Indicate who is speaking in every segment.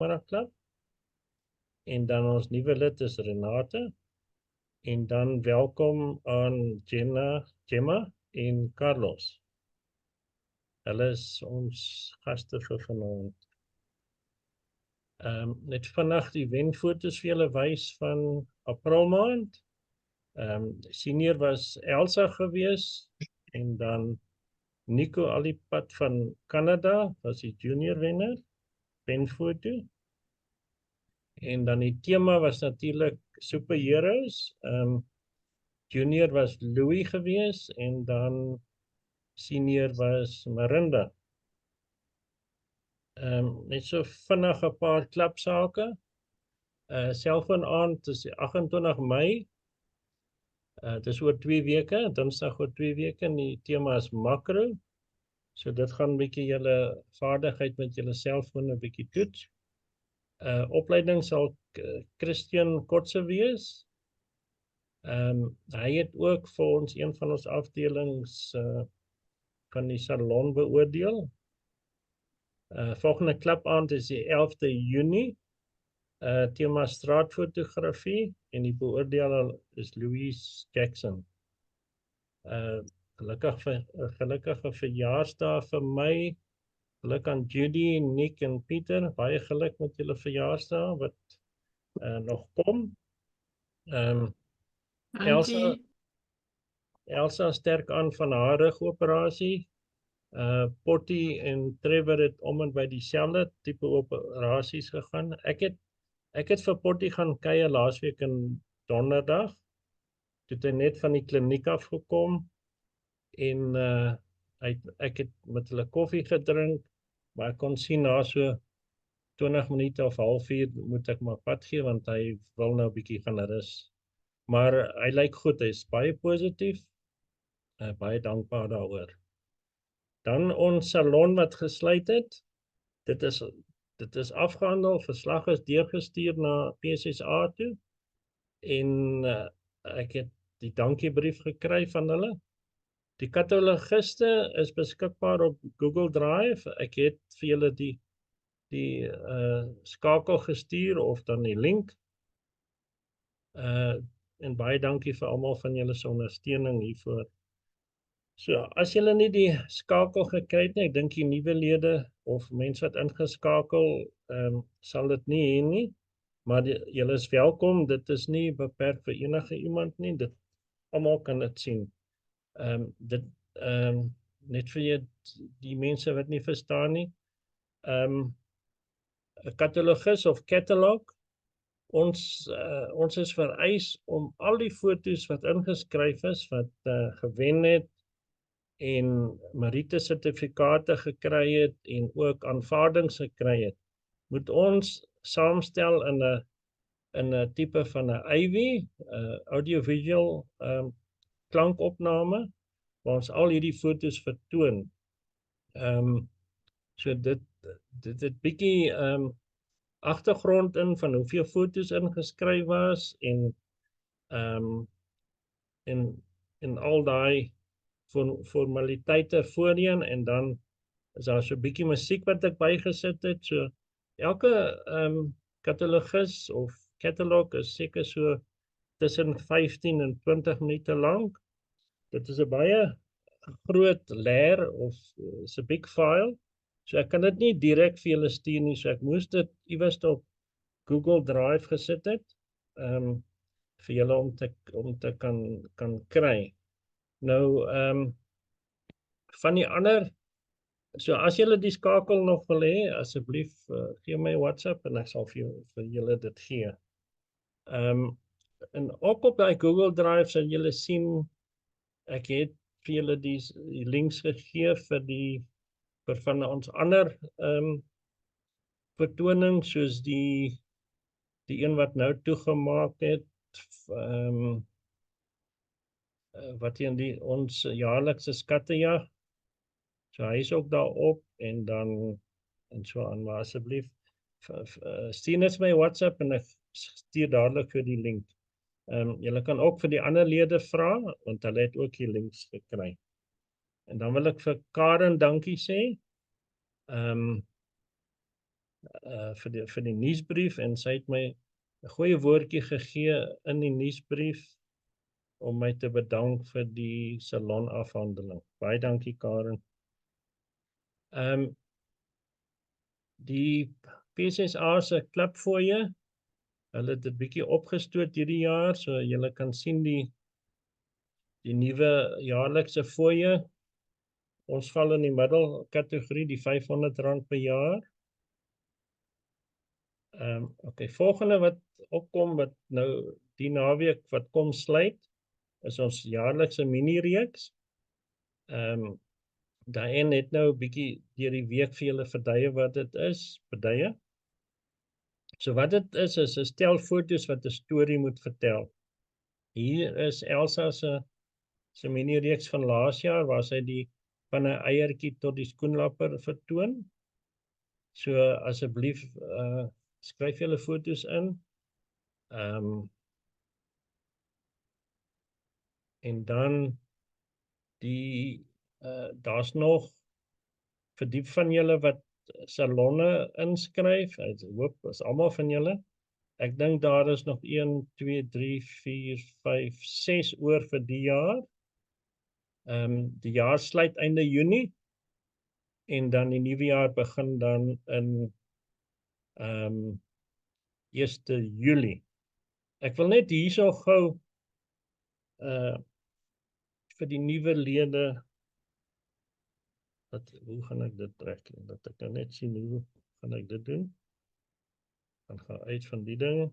Speaker 1: Klap. En dan ons nuwe lid is Renate. En dan welkom aan Gemma en Carlos. Hulle is ons gaste vir vanaand. Net vannacht die wenfoto's vir julle wys van April maand. Senior was Elsa gewees en dan Nico Alipad van Canada was die junior wenner, wenfoto. En dan die tema was natuurlijk superheroes. Junior was Louis gewees en dan senior was Marinda. Net so vinnig 'n paar klapsake. Selfoon aand is die 28 Mei. Het is oor 2 weke, dinsdag oor 2 weke en die tema is makro. So dit gaan 'n bietjie julle vaardigheid met julle selfoon 'n bietjie toets. Opleiding sal Christian Kotse wees. Hy het ook vir ons een van ons afdelings van die salon beoordeel. Volgende klapaand is die 11de Junie. Tema straatfotografie en die beoordeler is Louise Jackson. Gelukkige verjaarsdag vir my. Geluk aan Judy, Nick en Pieter. Baie geluk met julle verjaarsdag wat nog kom. Elsa sterk aan van haar rugoperasie. Potty en Trevor het om en by dieselfde tipe operasies gegaan. Ek het vir Potty gaan kuier laasweek in donderdag. Toe het hy net van die kliniek afgekom en ek het met hulle koffie gedrink, maar ek kon sien na so 20 minute of halfuur moet ek maar pad gee want hy wil nou 'n bietjie gaan rus. Maar hy lyk goed, hy is baie positief. Baie dankbaar daaroor. Dan ons salon wat gesluit het. Dit is afgehandel, verslag is deurgestuur na PSSA toe en ek het die dankiebrief gekry van hulle. Die katalogiste is beskikbaar op Google Drive. Ek het vir julle die skakel gestuur of dan die link. En baie dankie vir almal van julle se ondersteuning hiervoor. So, as julle nie die skakel gekry het nie, ek dink die nuwe lede of mense wat ingeskakel, sal dit nie hê nie, maar julle is welkom, dit is nie beperk vir enige iemand nie, almal kan dit sien. Net vir die mense wat nie verstaan nie, 'n katalogus of catalog, ons is vereis om al die foto's wat ingeskryf is, wat gewen het, en Merite sertifikate gekry het en ook aanvaardings gekry het, moet ons saamstel in 'n tipe van 'n AV, audiovisual klankopname, waar ons al hierdie foto's vertoon. So dit bietjie agtergrond in van hoeveel foto's ingeskryf was en al daai formaliteite voorheen en dan is daar so 'n bietjie musiek wat ek bygesit het. So elke katalogus of catalog is seker so tussen 15 en 20 minute lank. Dit is 'n baie groot layer of is 'n big file. So ek kan dit nie direk vir julle stuur nie, so ek moes dit iewers op Google Drive gesit het vir julle om te kan kry. Nou van die ander, so as julle die skakel nog wil hê, asseblief gee my WhatsApp en ek sal vir julle dit gee. En ook op daai Google Drive sal julle sien, ek het vir julle die links gegee vir van ons ander vertoning, soos die een wat nou toegemaak het, wat ons jaarlikse skattejag. So hy is ook daarop en dan en so aan, maar asseblief stuur net my WhatsApp en ek stuur dadelik vir die link. Julle kan ook vir die ander lede vra, want hulle het ook die links gekry. En dan wil ek vir Karen dankie sê. vir die nuusbrief en sy het my 'n goeie woordjie gegee in die nuusbrief om my te bedank vir die salonafhandeling. Baie dankie Karen. Die PSSA se klipfooie, hulle het dit bietjie opgestoot hierdie jaar, so julle kan sien die nuwe jaarlikse fooie. Ons val in die middelkategorie, die R500 per jaar. Okay, volgende wat opkom, wat nou die naweek wat kom sluit, is ons jaarlikse mini-reeks. Diane het nou 'n bietjie deur die week vir julle verduie wat dit is, beduie. So wat dit is 'n stel foto's wat 'n storie moet vertel. Hier is Elsa se mini-reeks van laas jaar waar sy die van 'n eiertjie tot die skoenlapper vertoon. So asseblief skryf julle foto's in. En dan daar's nog vir die van julle wat salonne inskryf. Ek hoop is almal van julle. Ek dink daar is nog 1, 2, 3, 4, 5, 6 oor vir die jaar. Die jaar sluit einde Junie en dan die nuwe jaar begin dan in 1 Julie. Ek wil net hierso gou vir die nuwe lede hoe gaan ek dit trek? Dat ek nou net sien hoe gaan ek dit doen. Dan gaan uit van die ding.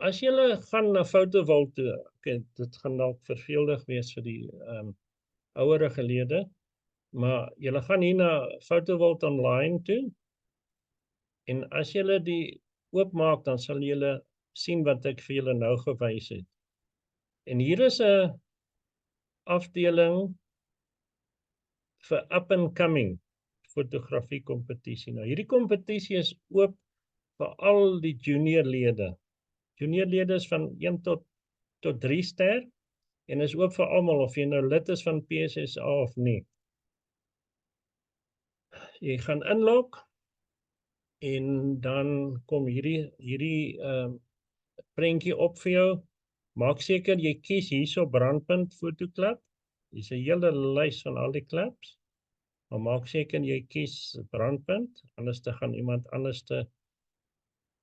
Speaker 1: As julle gaan na Fotovault toe, okay, dit gaan dalk verveeldig wees vir die ouerige lede, maar julle gaan hier na Fotovault online toe. En as julle die oopmaak, dan sal julle sien wat ek vir julle nou gewys het. En hier is 'n afdeling vir up and coming fotografie kompetisie. Nou hierdie kompetisie is oop vir al die junior lede. Junior lede is van 1 tot 3 ster en is oop vir almal of jy nou lid is van PSSA of nie. Jy gaan inlog en dan kom hierdie prentjie op vir jou. Maak seker jy kies hierso brandpunt fotoklip. Dis 'n hele lys van al die klips. Maar maak seker jy kies brandpunt, anders te gaan iemand anders te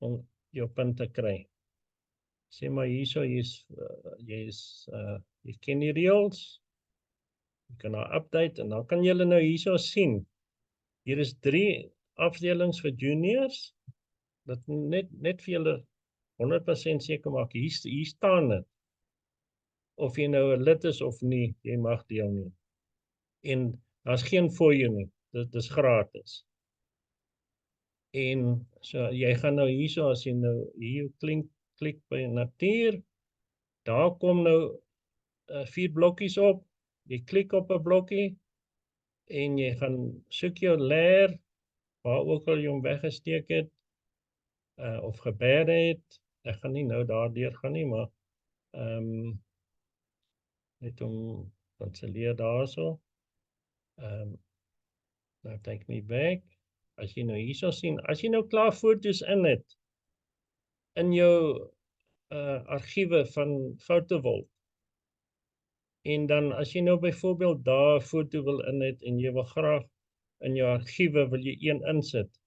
Speaker 1: om jou punte kry. Sê maar hierso jy ken die reels. Jy kan nou update en dan kan julle nou hierso sien. Hier is 3 afdelings vir juniors. Dat net vir julle 100% seker maak. Hier staan dit. Of jy nou 'n lid is of nie, jy mag deelneem. En daar's geen fooie nie. Dit is gratis. En so jy gaan nou hierso as jy nou hier klik by natuur, daar kom nou 4 blokkies op. Jy klik op 'n blokkie en jy gaan soek jou leer waar ook al jy hom weggesteek het of geberg het. Ek gaan nie nou daardeur gaan nie, maar net om kanselleer daarso. Nou take me back. As jy nou hierso sien, as jy nou klaar foto's in het in jou argiewe van Fotovault. En dan as jy nou byvoorbeeld daar 'n foto wil in het en jy wil graag in jou argiewe wil jy een insit,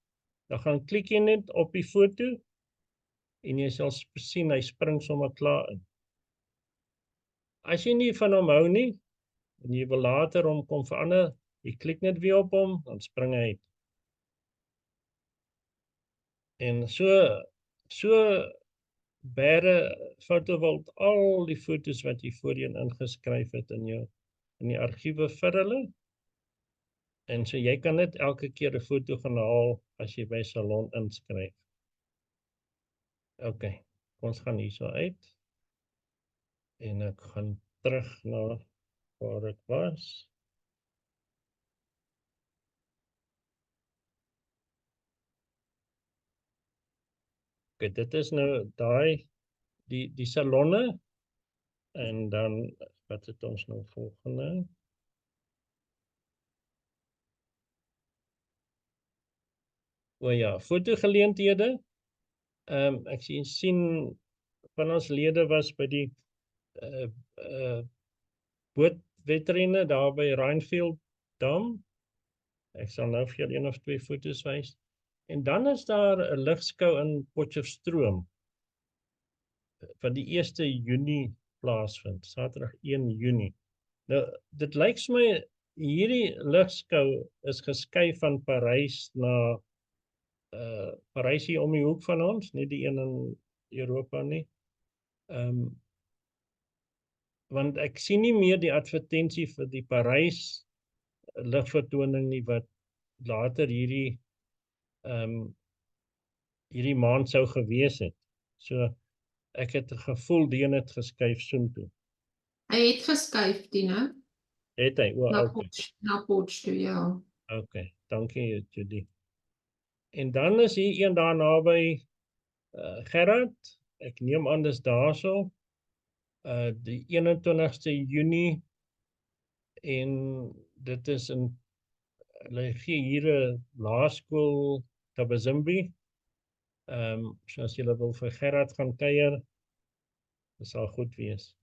Speaker 1: dan gaan klik jy net op die foto en jy sal sien hy spring sommer klaar in. As jy nie van hom hou nie en jy wil later hom kom verander, jy klik net weer op hom, dan spring hy uit. En so bere Fotovault al die foto's wat jy voorheen ingeskryf het in die argiewe vir hulle. En so jy kan net elke keer 'n foto gaan haal as jy by salon inskryf. Okay, ons gaan hierso uit. En ek gaan terug na waar ek was. Okay, dit is nou daai die salonne en dan wat het ons nou volgende? O ja, fotogeleenthede. Ek sien van ons lede was by die bootwedrenne daar by Rhinefield Dam. Ek sal nou vir julle een of twee foto's wys. En dan is daar 'n ligskou in Potchefstroom wat die 1 Junie plaasvind, Saterdag 1 Junie. Nou, dit lyk vir my hierdie ligskou is geskuif van Parys na Parys hier om die hoek van ons, nie die een in Europa nie. Want ek sien nie meer die advertensie vir die Parys ligvertoning nie wat later hierdie maand sou gewees het. So ek het 'n gevoel die een het geskuif soontoe.
Speaker 2: Hy het geskuif, Dino,
Speaker 1: Het hy? O, okay.
Speaker 2: na Potch toe, ja.
Speaker 1: Okay, dankie Judy. En dan is hier een daar naby Gerard. Ek neem aan dis daarso. Die 21ste Junie en dit is in hulle gee hier 'n laerskool Tabazimbi. So as julle wil vir Gerard gaan kuier, dit sal goed wees.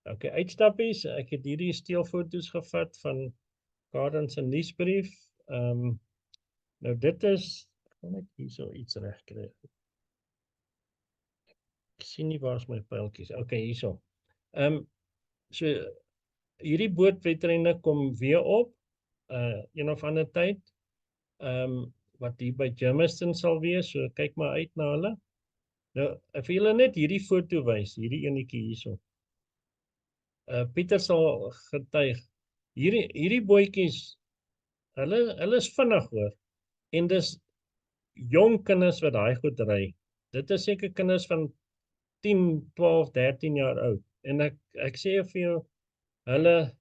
Speaker 1: Okay, uitstappies. Ek het hierdie steelfoto's gevat van Karen se nuusbrief. Nou dit is, kan ek hierso iets regkry? Ek sien nie waar is my pyltjies. Okay, hierso. So hierdie bootwedrenne kom weer op een of ander tyd. Wat hier by Germiston sal wees, so kyk maar uit na hulle. Nou, ek wil julle net hierdie foto wys, hierdie enetjie hierso. Pieter sal getuig. Hierdie bootjies, hulle is vinnig hoor. En dis jong kinders wat daai goed ry. Dit is seker kinders van 10, 12, 13 jaar oud. En ek sê vir jou, hulle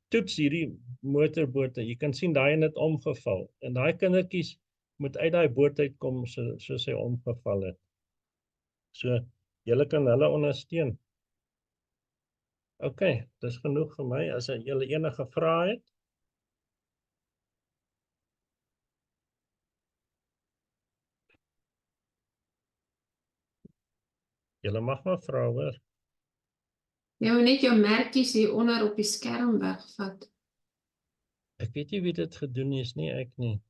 Speaker 1: toets hierdie motorbote. Jy kan sien daai het omgeval. En daai kindertjies moet uit daai boot uitkom soos hy omgeval het. So, julle kan hulle ondersteun. Okay, dis genoeg vir my. As julle enige vrae het. Julle mag maar vra hoor.
Speaker 2: Jy moet net jou merkies hier onder op die skerm wegvat.
Speaker 1: Ek weet nie wie dit gedoen is nie, ek nie.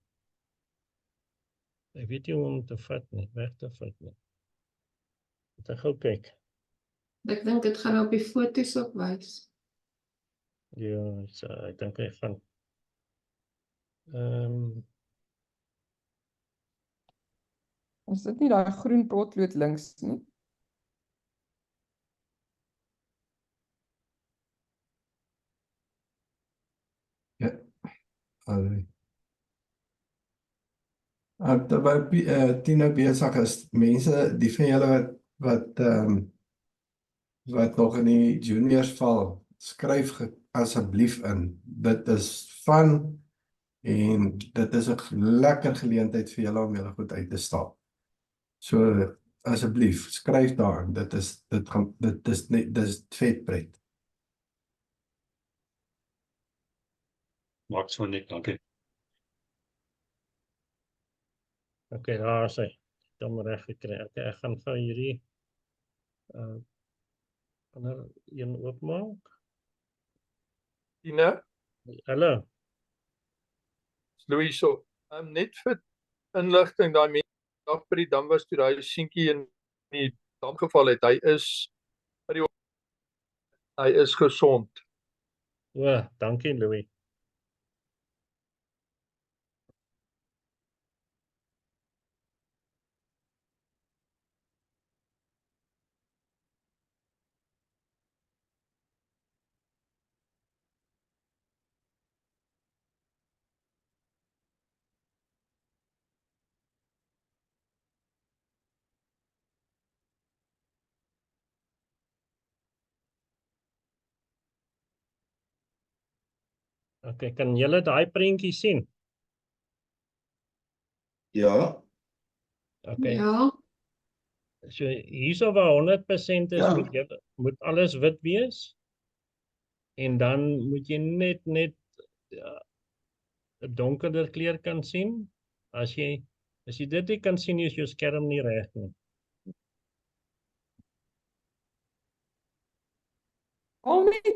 Speaker 1: Ek weet nie hoe om te vat nie, weg te vat nie. Moet ek gou kyk.
Speaker 2: Ek dink dit gaan op die foto's ook wys.
Speaker 1: Ja, ek dink hy gaan.
Speaker 3: Is dit nie daai groen potlood links nie?
Speaker 4: Ja. Terwyl Tino besig is, mense, die van julle wat nog in die juniors val, skryf asseblief in. Dit is van en dit is 'n lekker geleentheid vir julle om julle goed uit te stap. So asseblief, skryf daarin. Dit is vetpret.
Speaker 5: Maak so net, dankie.
Speaker 1: Okay, daar is hy. Ek het hom reg gekry. Okay, ek gaan gou hierdie ander een oopmaak.
Speaker 6: Tina,
Speaker 1: Hallo.
Speaker 6: Louis, so, net vir inligting, daai mense dag by die dam was toe daai seentjie in die dam geval het, hy is gesond.
Speaker 1: O, dankie Louis. Okay, kan julle daai prentjie sien?
Speaker 4: Ja.
Speaker 1: Okay.
Speaker 2: Ja,
Speaker 1: So hierso waar 100% is,
Speaker 4: Ja.
Speaker 1: moet alles wit wees. En dan moet jy net 'n donkerder kleur kan sien. As jy dit nie kan sien, is jou skerm nie reg nie.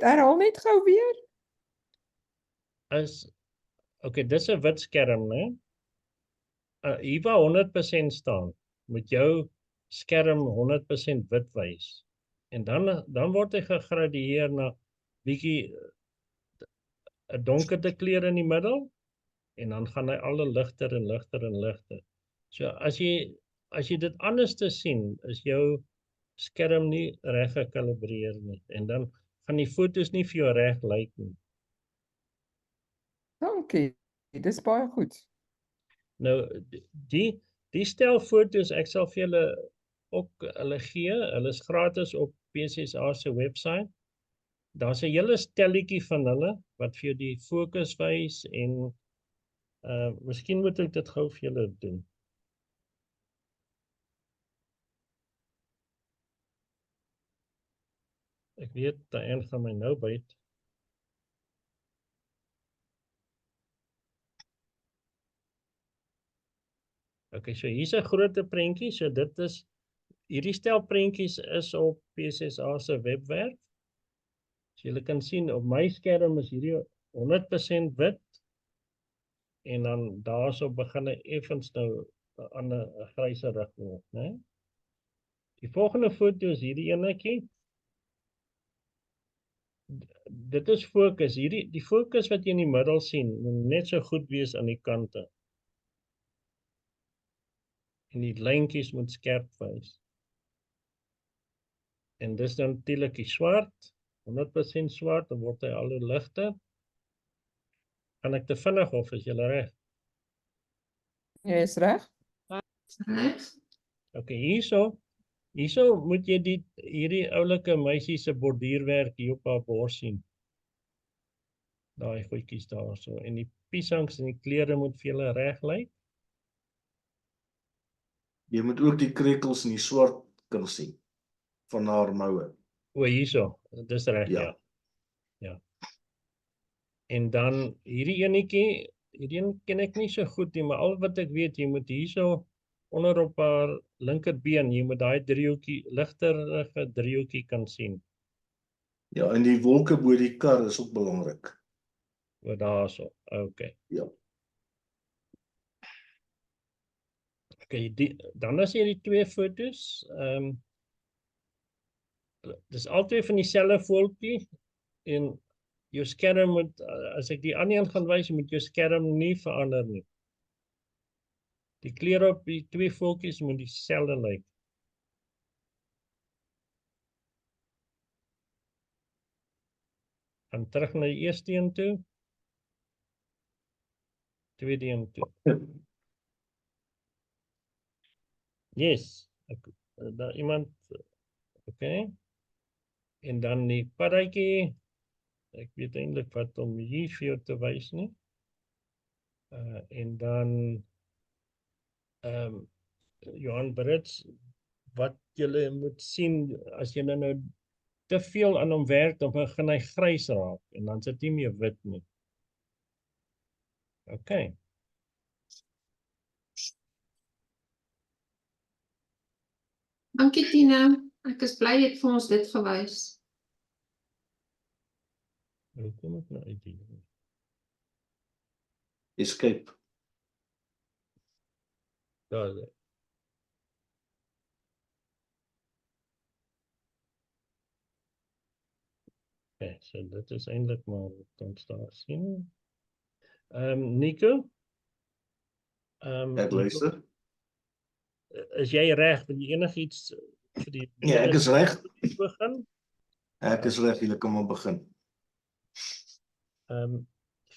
Speaker 3: Herhaal net gou weer.
Speaker 1: Okay, dis 'n wit skerm, né? Hier waar 100% staan, moet jou skerm 100% wit wys. En dan word hy gegradueer na bietjie 'n donkerte kleur in die middel en dan gaan hy al ligter en ligter en ligter. So as jy dit anders te sien, is jou skerm nie reg gekalibreer nie en dan gaan die foto's nie vir jou reg lyk nie.
Speaker 3: Dankie. Dis baie goed.
Speaker 1: Nou die stel foto's, ek sal vir julle ook hulle gee. Hulle is gratis op PCSA se webwerf. Daar's 'n hele stelletjie van hulle wat vir jou die fokus wys en miskien moet ek dit gou vir julle doen. Ek weet Diane gaan my nou byt. Okay, so hier's 'n groter prentjie, so dit is hierdie stel prentjies is op PCSA se webwerf. So julle kan sien op my skerm is hierdie 100% wit en dan daarso begin hy effens nou aan 'n gryse rigting, né? Die volgende foto is hierdie enetjie. Dit is fokus. Die fokus wat jy in die middel sien, moet net so goed wees aan die kante. En die lyntjies moet skerp wys. En dis dan natuurlik die swart, 100% swart, dan word hy al hoe ligter. Kan ek te vinnig of is julle reg?
Speaker 3: Jy is reg?
Speaker 2: Reg?
Speaker 1: Okay, hierso moet jy hierdie oulike meisie se borduurwerk hier op haar bors sien. Daai goedjies daarso en die piesangs en die kleure moet vir julle reg lyk.
Speaker 5: Jy moet ook die krekels in die swart kan sien van haar moue.
Speaker 1: O, hierso, dis reg,
Speaker 5: Ja.
Speaker 1: ja. En dan hierdie enetjie, hierdie een ken ek nie so goed nie, maar al wat ek weet, jy moet hierso onder op haar linkerbeen, jy moet daai driehoekie, ligterige driehoekie kan sien.
Speaker 5: Ja, en die wolke bo die kar is ook belangrik.
Speaker 1: O, daarso, okay.
Speaker 5: Ja.
Speaker 1: Okay, dan as jy die twee foto's, dis altyd van dieselfde voeltjie en jou skerm moet, as ek die ander een gaan wys, moet jou skerm nie verander nie. Die kleur op die twee voeltjies moet dieselfde lyk. Gaan terug na die eerste een toe. Tweede een toe. Yes, daar iemand, okay. En dan die paddatjie, ek weet eintlik wat om hier vir jou te wys nie. En dan Johan Brits, wat julle moet sien, as julle nou te veel aan hom werk, dan begin hy grys raak, en dan sit hy nie meer wit nie. Okay.
Speaker 2: Dankie Tina. Ek is bly jy het vir ons dit gewys.
Speaker 1: Hoe kom ek nou uit hier?
Speaker 5: Escape.
Speaker 1: Daar is hy. Okay, so dit is eintlik maar wat ons daar sien. Nico?
Speaker 5: Ek luister.
Speaker 1: Is jy reg? Wil jy enigiets vir die
Speaker 5: Ja, ek is reg.
Speaker 1: begin?
Speaker 5: Ek is reg, julle kan maar begin.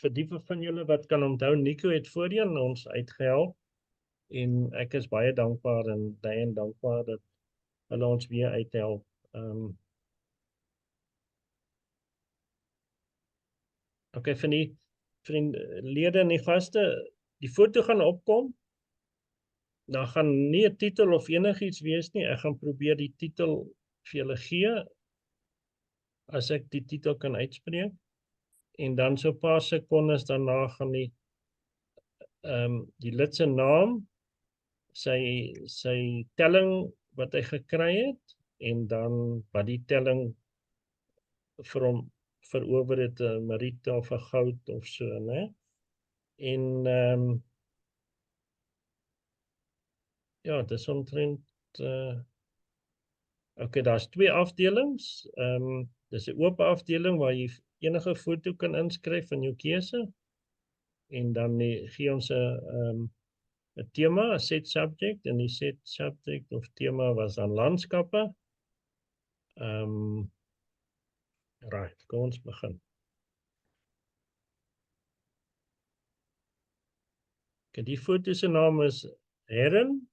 Speaker 1: Vir die van julle wat kan onthou, Nico het voorheen ons uitgehelp en ek is baie dankbaar en Diane dankbaar dat hulle ons weer uithelp. Okay, van die lede en die gaste, die foto gaan opkom. Daar gaan nie 'n titel of enigiets wees nie. Ek gaan probeer die titel vir julle gee, as ek die titel kan uitspreek. En dan so 'n paar sekondes daarna gaan die lid se naam, sy telling wat hy gekry het, en dan wat die telling vir hom verower het, 'n meriete of 'n goud of so, né? En ja, dis omtrent okay, daar's 2 afdelings. Dis 'n oop afdeling waar jy enige foto kan inskryf van jou keuse, en dan gee ons 'n tema, 'n set subject, en die set subject of tema was dan landskappe. Right, kom ons begin. Okay, die foto se naam is Heron.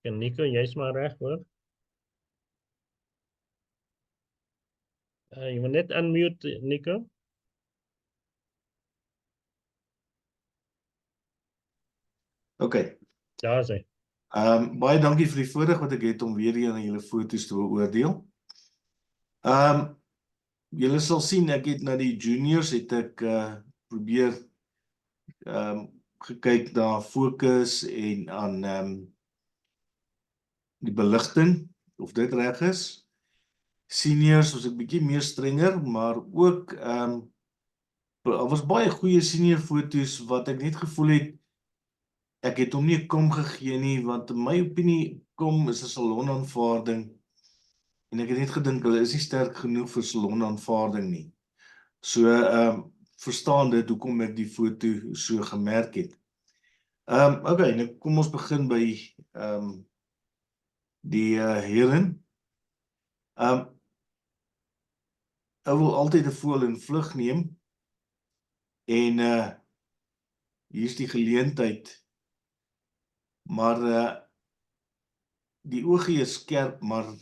Speaker 1: En Nico, jy's maar reg, hoor. Jy moet net unmute, Nico.
Speaker 5: Okay.
Speaker 1: Daar is hy.
Speaker 5: Baie dankie vir die voorreg wat ek het om weer een aan julle foto's te beoordeel. Julle sal sien, ek het na die juniors het ek probeer gekyk na fokus en aan die beligting, of dit reg is. Seniors was ek bietjie meer strenger, maar ook daar was baie goeie senior foto's wat ek net gevoel het ek het hom nie 'n kom gegee nie, want in my opinie kom is 'n salonaanvaarding en ek het net gedink hulle is nie sterk genoeg vir salonaanvaarding nie. So verstaan dit hoekom ek die foto so gemerk het. Okay, nou kom ons begin by die Heron. Hy wil altyd 'n voël in vlug neem en hier is die geleentheid, maar die oogie is skerp, maar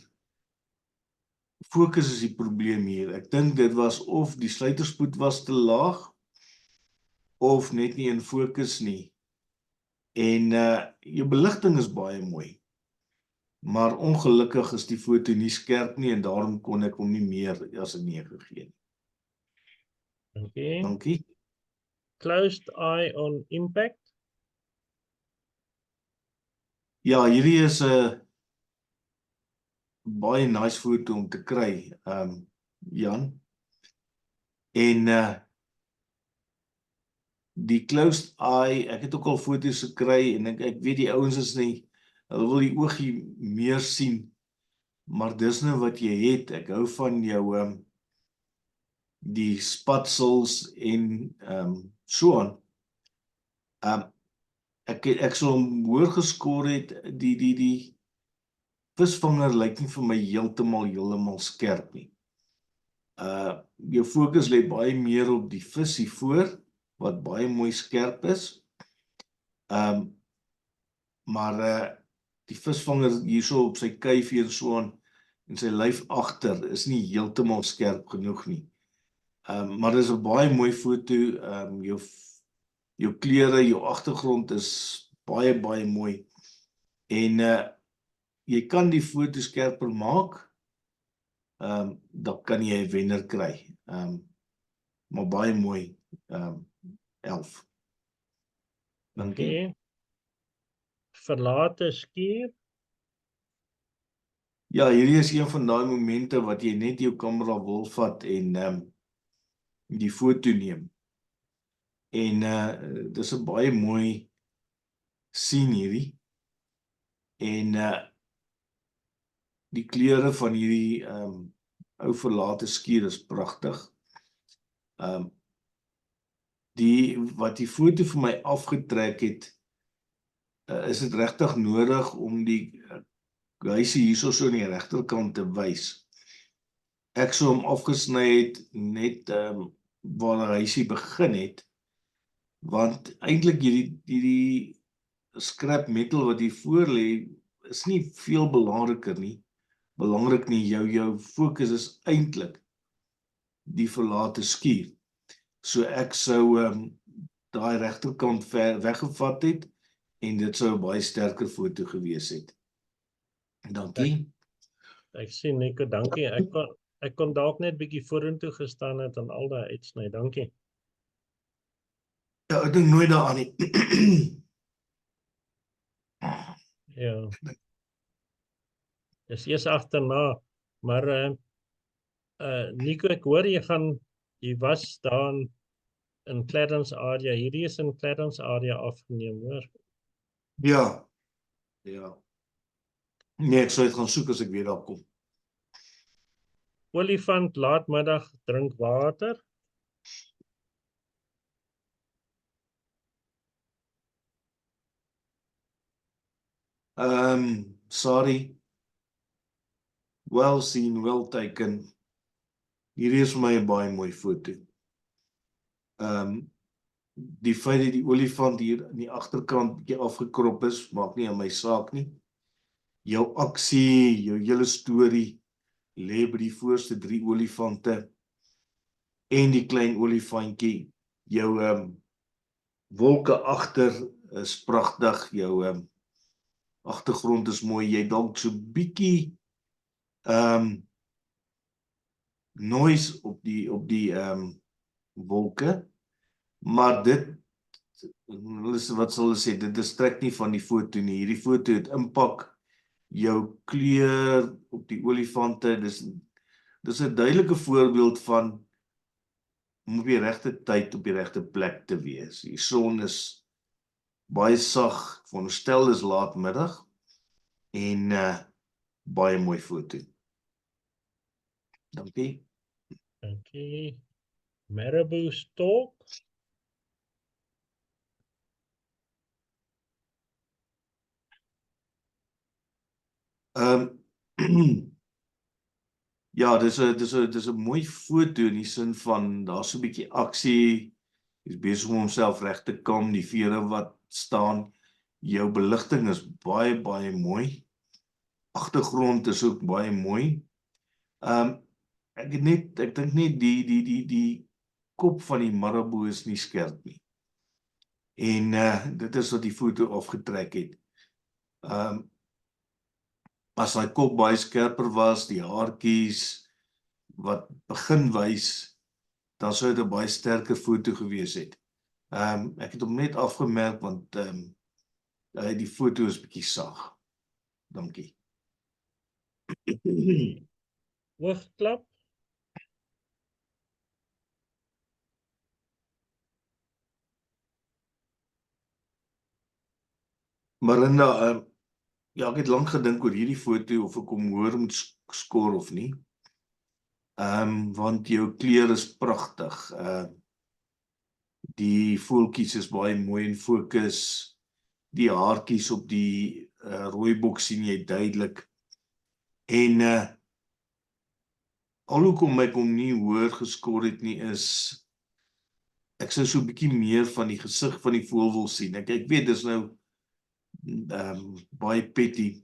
Speaker 5: fokus is die probleem hier. Ek dink dit was of die sluiterspoed was te laag of net nie in fokus nie. En jou beligting is baie mooi, maar ongelukkig is die foto nie skerp nie en daarom kon ek hom nie meer as 'n 9 gee nie.
Speaker 1: Okay.
Speaker 5: Dankie.
Speaker 1: Closed eye on impact.
Speaker 5: Ja, hierdie is 'n baie nice foto om te kry, Jan. En die closed eye, ek het ook al foto's gekry en ek weet die ouens is nie, hulle wil die oogie meer sien, maar dis nou wat jy het. Ek hou van jou die spatsels en so aan. Ek sal hom hoër geskoor het, die visvanger lyk nie vir my heeltemal skerp nie. Jou fokus lê baie meer op die vis hier voor, wat baie mooi skerp is. Maar die visvanger hierso op sy kuifie en so aan, en sy lyf agter, is nie heeltemal skerp genoeg nie. Maar dis 'n baie mooi foto, jou kleure, jou agtergrond is baie mooi. En jy kan die foto skerper maak, dan kan jy 'n wenner kry. Maar baie mooi, 11. Dankie.
Speaker 1: Okay. Verlate skuur.
Speaker 5: Ja, hierdie is een van daai momente wat jy net jou kamera wil vat en die foto neem. En dis 'n baie mooi sien hierdie. En die kleure van hierdie ou verlate skuur is pragtig. Wat die foto vir my afgetrek het, is dit regtig nodig om die huisie hierso so aan die regterkant te wys. Ek sou hom afgesny het net waar die huisie begin het, want eintlik hierdie scrap metal wat hier voor lê, is nie veel belangrik nie. Jou fokus is eintlik die verlate skuur. So ek sou daai regterkant weggevat het en dit sou 'n baie sterker foto gewees het. Dankie.
Speaker 1: Ek sien Nico, dankie. Ek kon dalk net bietjie vorentoe gestaan het en al daai uitsny. Dankie.
Speaker 5: Ja, ek dink nooit daaraan nie.
Speaker 1: Ja. Dis eers agterna, maar Nico, ek hoor jy was daar in Clarence Area. Hierdie is in Clarence Area afgeneem, hoor.
Speaker 5: Ja. Nee, ek sou dit gaan soek as ek weer daar kom.
Speaker 1: Olifant laatmiddag drink water.
Speaker 5: Sorry. Well seen, well taken. Hierdie is vir my 'n baie mooi foto. Die feit dat die olifant hier aan die agterkant bietjie afgekrop is, maak nie aan my saak nie. Jou aksie, jou hele storie lê by die voorste 3 olifante en die klein olifantjie. Jou wolke agter is pragtig, jou agtergrond is mooi, jy dalk so bietjie noise op die wolke, maar dit, wat sal hulle sê, dit distrek nie van die foto nie. Hierdie foto het impak, jou kleur op die olifante, dis 'n duidelike voorbeeld van om op die regte tyd op die regte plek te wees. Die son is baie sag, veronderstel is laatmiddag en baie mooi foto. Dankie.
Speaker 1: Dankie. Marabou stalk.
Speaker 5: Ja, dis 'n mooi foto in die sin van daar's so 'n bietjie aksie. Hy's besig om homself reg te kam, die vere wat staan. Jou beligting is baie mooi. Agtergrond is ook baie mooi. Ek dink net die kop van die marabou is nie skerp nie. En dit is wat die foto afgetrek het. As hy kop baie skerper was, die haartjies wat begin wys, dan sou dit 'n baie sterker foto gewees het. Ek het hom net afgemerk want die foto is bietjie sag. Dankie.
Speaker 1: Oogklap.
Speaker 5: Marinda, ja, ek het lank gedink oor hierdie foto of ek hom hoër moet skoor of nie. Want jou kleur is pragtig. Die voeltjies is baie mooi in fokus. Die haartjies op die rooibok sien jy duidelik. En alhoekom ek hom nie hoër geskoor het nie is, ek sou so 'n bietjie meer van die gesig van die voël wil sien. Ek weet dis nou baie petty,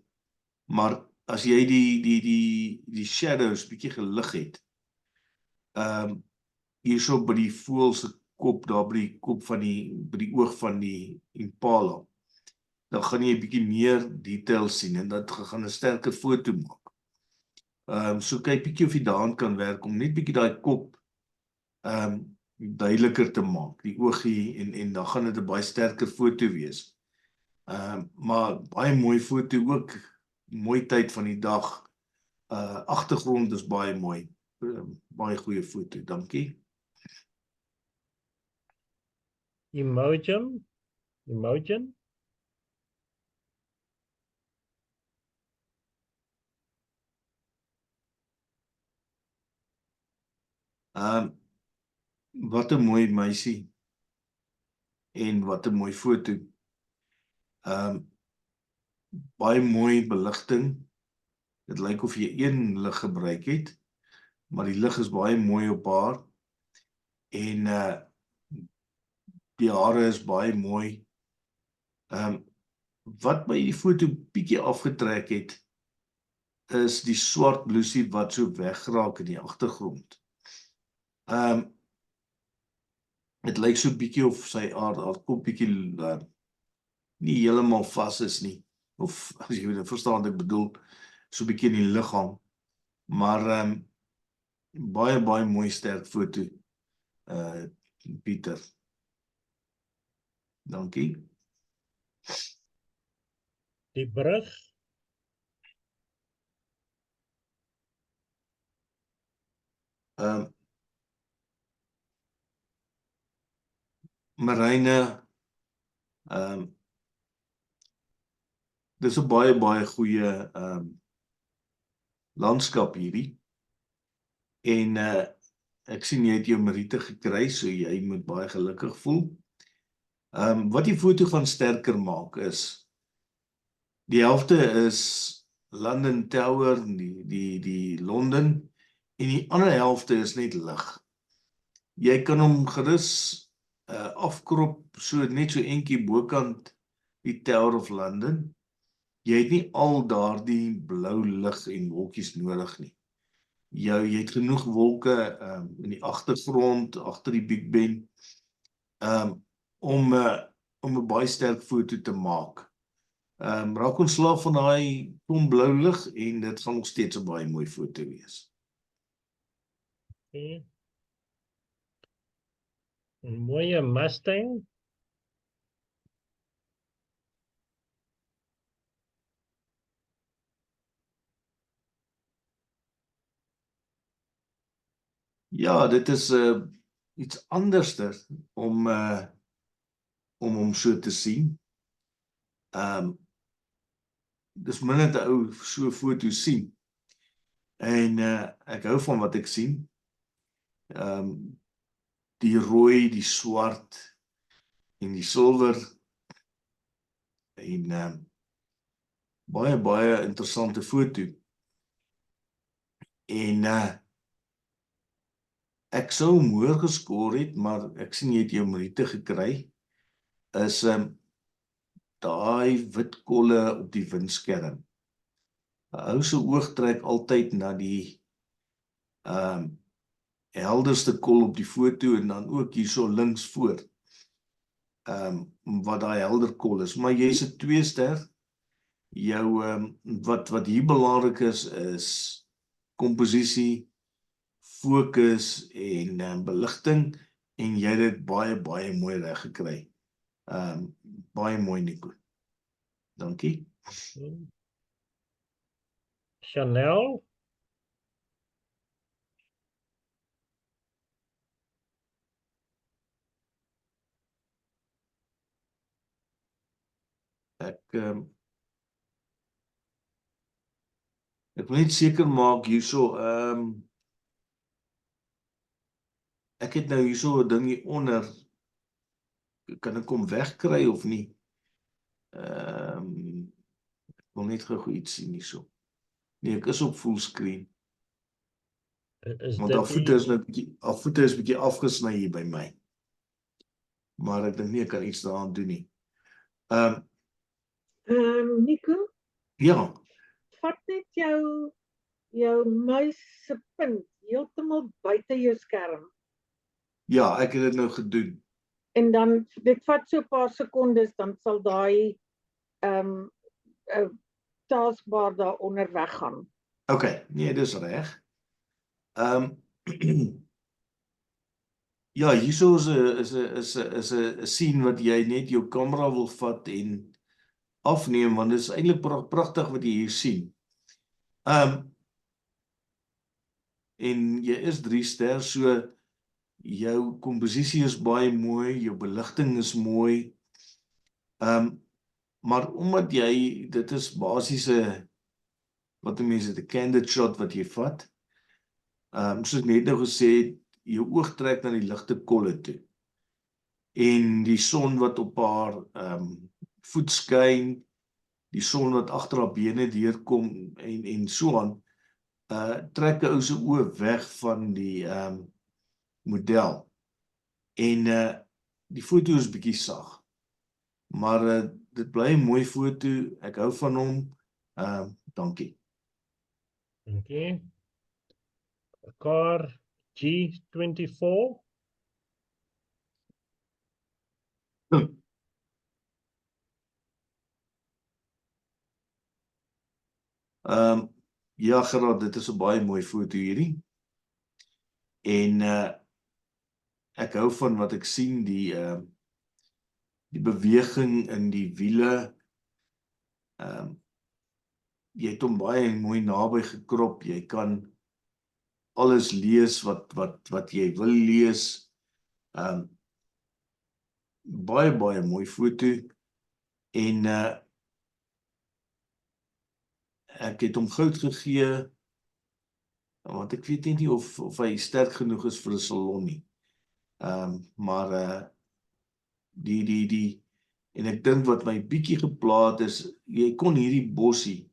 Speaker 5: maar as jy die shadows bietjie gelig het, hierso by die voël se kop, daar by die kop van by die oog van die impala, dan gaan jy 'n bietjie meer detail sien en dit gaan 'n sterker foto maak. So kyk bietjie of jy daaraan kan werk om net bietjie daai kop duideliker te maak, die oogie en dan gaan dit 'n baie sterker foto wees. Maar baie mooi foto ook, mooi tyd van die dag. Agtergrond is baie mooi. Baie goeie foto, dankie.
Speaker 1: Imogen.
Speaker 5: Wat 'n mooi meisie. En wat 'n mooi foto. Baie mooi beligting. Dit lyk of jy een lig gebruik het, maar die lig is baie mooi op haar. En die hare is baie mooi. wat my die foto bietjie afgetrek het, is die swart blousie wat so wegraak in die agtergrond. Het lyk so bietjie of sy haar kop bietjie nie heeltemal vas is nie, of as jy verstaan wat ek bedoel, so bietjie in die liggaam, maar baie mooi sterk foto, Pieter. Dankie.
Speaker 1: Die brug,
Speaker 5: Marine, dis 'n baie goeie landskap hierdie, en ek sien jy het jou Meriete gekry, so jy moet baie gelukkig voel. Wat die foto gaan sterker maak is, die helfte is London Tower, die Londen, en die ander helfte is net lig. Jy kan hom gerus afkrop, net so entjie bokant die Tower of London. Jy het nie al daardie blou lig en wolkies nodig nie. Jy het genoeg wolke in die agtergrond, agter die Big Ben, om 'n baie sterk foto te maak. Raak ontslaaf van daai kom blou lig en dit gaan nog steeds 'n baie mooi foto wees.
Speaker 1: okay. 'n mooie Mustang,
Speaker 5: Ja, dit is iets anderster om hom so te sien. Dis minder te ou so 'n foto sien. En ek hou van wat ek sien. Die rooi, die swart en die silwer. En baie interessante foto. En ek sou hom hoër geskoor het, maar ek sien jy het jou Meriete gekry, is daai wit kolle op die windskerm. 'n Ou se oog trek altyd na die helderste kol op die foto en dan ook hierso links voor, wat daai helder kol is. Maar jy's 'n 2-ster. Jou wat hier belangrik is komposisie, fokus en beligting, en jy het dit baie mooi reg gekry. Baie mooi, Nico. Dankie.
Speaker 1: Chanel,
Speaker 5: Ek wil net seker maak hierso, ek het nou hierso 'n ding hier onder, kan ek hom wegkry of nie? Ek wil net gou iets sien hierso. Nee, ek is op fullscreen,
Speaker 1: is
Speaker 5: want
Speaker 1: dit
Speaker 5: haar voete is nou bietjie afgesny hier by my. Maar ek dink nie ek kan iets daaraan doen nie.
Speaker 7: Nico,
Speaker 5: Ja,
Speaker 7: vat net jou muis se punt heeltemal buite jou skerm.
Speaker 5: ja, ek het dit nou gedoen.
Speaker 7: En dan, dit vat so 'n paar sekondes, dan sal daai taskbar daaronder weggaan.
Speaker 5: Okay, nee, dis reg. Ja, hierso is 'n scene wat jy net jou kamera wil vat en afneem, want dit is eintlik pragtig wat jy hier sien. En jy is 3-ster, so jou komposisie is baie mooi, jou beligting is mooi. Maar omdat dit is basies 'n, wat mense het, 'n candid shot wat jy vat. Soos ek net nou gesê het, jou oog trek na die ligte kolle toe. En die son wat op haar voet skyn, die son wat agter haar bene deurkom en so aan, trek 'n ou se oë weg van die model. En die foto is bietjie sag. Maar dit bly 'n mooi foto, ek hou van hom. Dankie.
Speaker 1: Okay. Car G24.
Speaker 5: Ja, Gerard, dit is 'n baie mooi foto hierdie. En ek hou van wat ek sien, die beweging in die wiele. Jy het hom baie mooi naby gekrop. Jy kan alles lees wat jy wil lees. Baie mooi foto. En ek het hom goud gegee, want ek weet nie of hy sterk genoeg is vir 'n salon nie. Maar en ek dink wat my bietjie geplaat is, jy kon hierdie bossie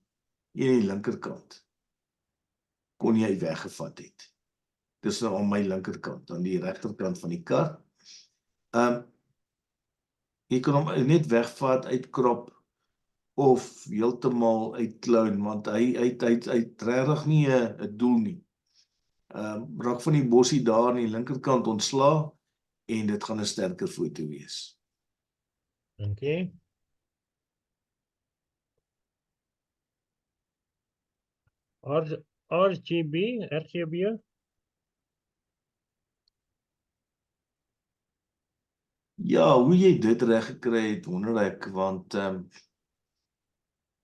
Speaker 5: hier aan die linkerkant kon jy weggevat het. Dis nou aan my linkerkant, aan die regterkant van die kar. Jy kan hom net wegvat, uitkrop of heeltemal uitkloun, want hy regtig nie 'n doel nie. Raak van die bossie daar aan die linkerkant ontsla en dit gaan 'n sterker foto wees.
Speaker 1: Okay. RGB.
Speaker 5: Ja, hoe jy dit reg gekry het, wonder ek, want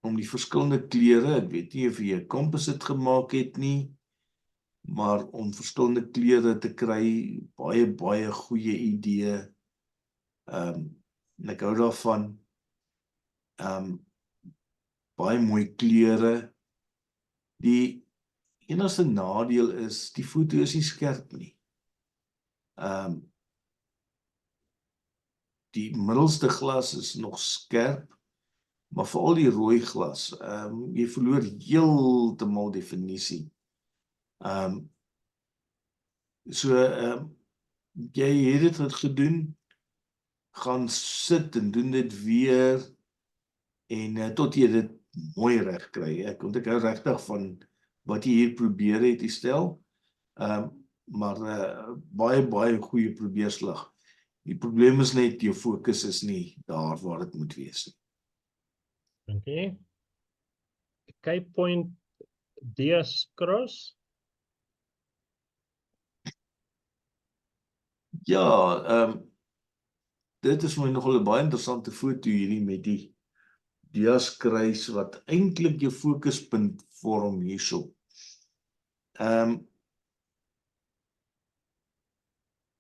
Speaker 5: om die verskillende kleure, ek weet nie of jy 'n composite gemaak het nie, maar om verskillende kleure te kry, baie goeie idee. En ek hou daarvan. Baie mooi kleure. Die enigste nadeel is, die foto is nie skerp nie. Die middelste glas is nog skerp, maar veral die rooi glas, jy verloor heeltemal definisie. Jy het dit gedoen, gaan sit en doen dit weer, en tot jy dit mooi reg kry. Want ek hou regtig van wat jy hier probeer het die stel, maar baie goeie probeerslag. Die probleem is net, jou fokus is nie daar waar dit moet wees nie.
Speaker 1: Okay. Cape Point Dias Cross.
Speaker 5: Ja, dit is my nogal 'n baie interessante foto hierdie met die Dias kruis wat eintlik jou fokuspunt vorm hierso.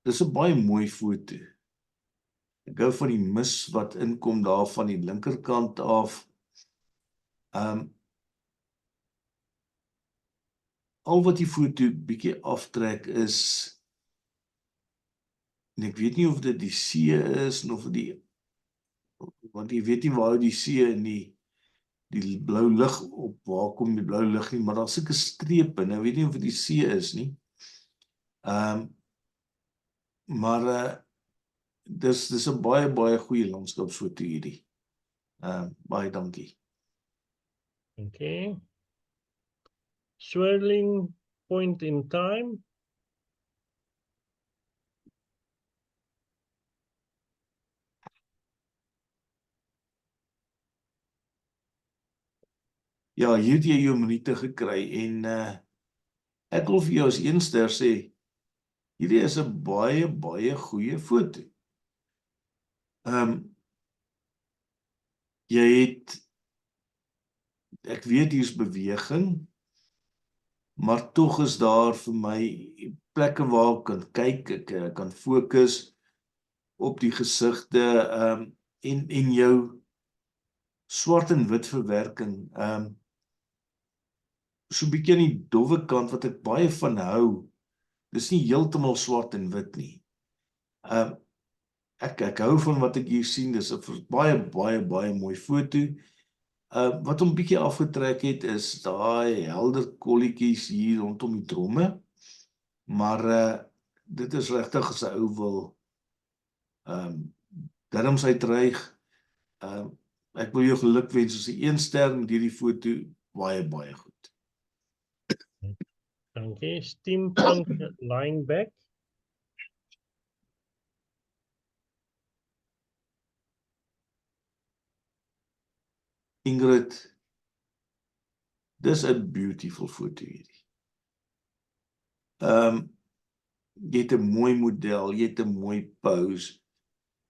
Speaker 5: Dis 'n baie mooi foto. Ek hou van die mis wat inkom daar van die linkerkant af. Al wat die foto bietjie aftrek is, en ek weet nie of dit die see is, of want jy weet nie waar die see en die blou lig op, waar kom die blou lig nie, maar daar is sulke strepe, nou weet nie of dit die see is nie. Maar dis 'n baie goeie landskapsfoto hierdie. Baie dankie.
Speaker 1: Okay. Swirling Point in Time.
Speaker 5: Ja, hier het jy jou minute gekry, en ek wil vir jou as 1 ster sê, hierdie is 'n baie goeie foto. Jy het, ek weet hier's beweging, maar tog is daar vir my plekke waar ek kan kyk, ek kan fokus op die gesigte, en jou swart en wit verwerking, so 'n bietjie aan die dowwe kant wat ek baie van hou. Dis nie heeltemal swart en wit nie. Ek hou van wat ek hier sien, dis 'n baie mooi foto. Wat hom bietjie afgetrek het, is daai helder kolletjies hier rondom die dromme, maar dit is regtig as 'n ou wil drums uitreig, ek wil jou gelukwens as 'n 1 ster met hierdie foto, baie goed.
Speaker 1: Dankie. Steampunk lying back.
Speaker 5: Ingrid, dis 'n beautiful foto hierdie. Jy het 'n mooi model, jy het 'n mooi pose.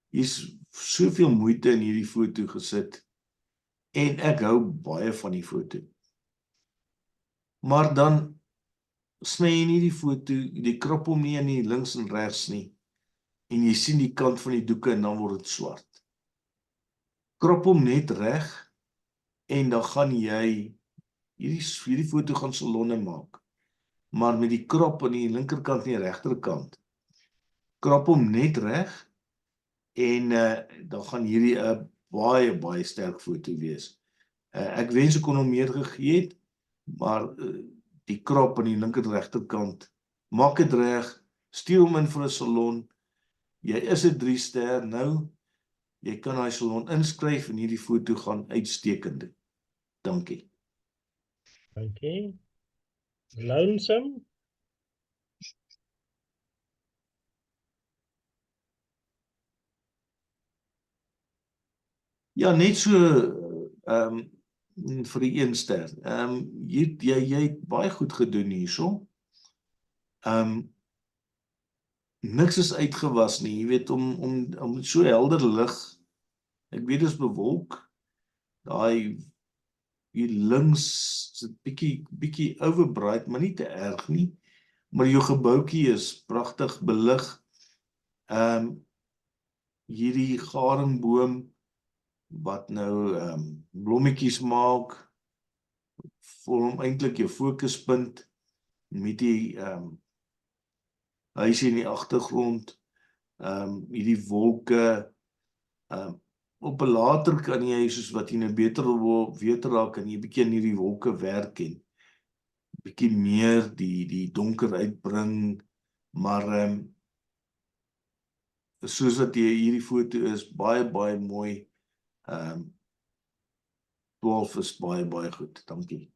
Speaker 5: Hier's soveel moeite in hierdie foto gesit en ek hou baie van die foto. Maar dan sny jy nie die foto, jy krop hom nie in die links en regs nie en jy sien die kant van die doeke en dan word dit swart. Krop hom net reg en dan gaan jy hierdie foto gaan salonne maak. Maar met die krop aan die linkerkant en die regterkant. Krop hom net reg en dan gaan hierdie 'n baie sterk foto wees. Ek wens ek kon hom meer gegee het, maar die krop aan die linker en regterkant, maak dit reg, stuur hom in vir 'n salon. Jy is 'n 3 ster nou. Jy kan daai salon inskryf en hierdie foto gaan uitstekend doen. Dankie.
Speaker 1: Dankie. Lonesome.
Speaker 5: Ja, net so vir die 1 ster. Jy het baie goed gedoen hierso. Niks is uitgewas nie, jy weet, om so helder lig. Ek weet dit is bewolk. Daai hier links is dit bietjie overbright, maar nie te erg nie. Maar jou gebouetjie is pragtig belig. Hierdie garingboom wat nou blommetjies maak, vorm eintlik jou fokuspunt met die huisie in die agtergrond, hierdie wolke, op 'n later kan jy, soos wat jy nou beter wil weet raak, kan jy bietjie in hierdie wolke werk en bietjie meer die donker uitbring, maar soos wat hierdie foto is, baie mooi. 12 is baie goed, dankie.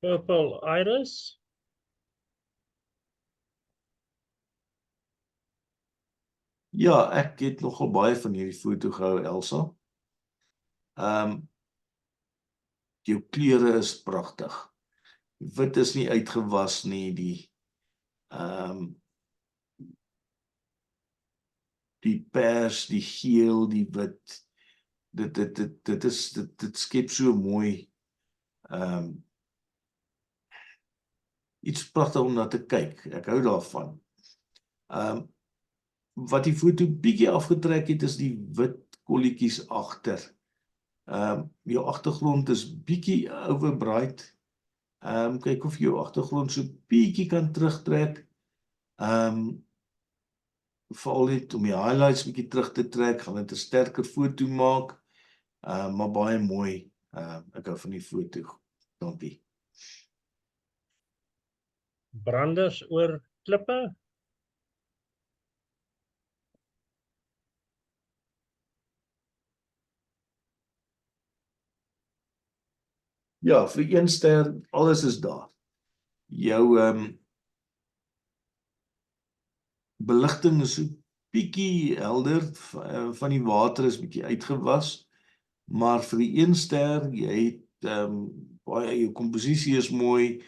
Speaker 1: Purple Iris.
Speaker 5: Ja, ek het nogal baie van hierdie foto gehou, Elsa. Jou kleure is pragtig. Wit is nie uitgewas nie, die pers, die geel, die wit, dit skep so mooi, iets pragtig om na te kyk, ek hou daarvan. Wat die foto bietjie afgetrek het, is die wit kolletjies agter. Jou agtergrond is bietjie overbright. Kyk of jou agtergrond so bietjie kan terugtrek. Veral net om die highlights bietjie terug te trek, gaan dit 'n sterker foto maak, maar baie mooi. Ek hou van die foto. Dankie.
Speaker 1: Branders oor klippe.
Speaker 5: Ja, vir 1 ster, alles is daar. Jou beligting is so bietjie helder, van die water is bietjie uitgewas, maar vir die 1 ster, jy het baie, jou komposisie is mooi,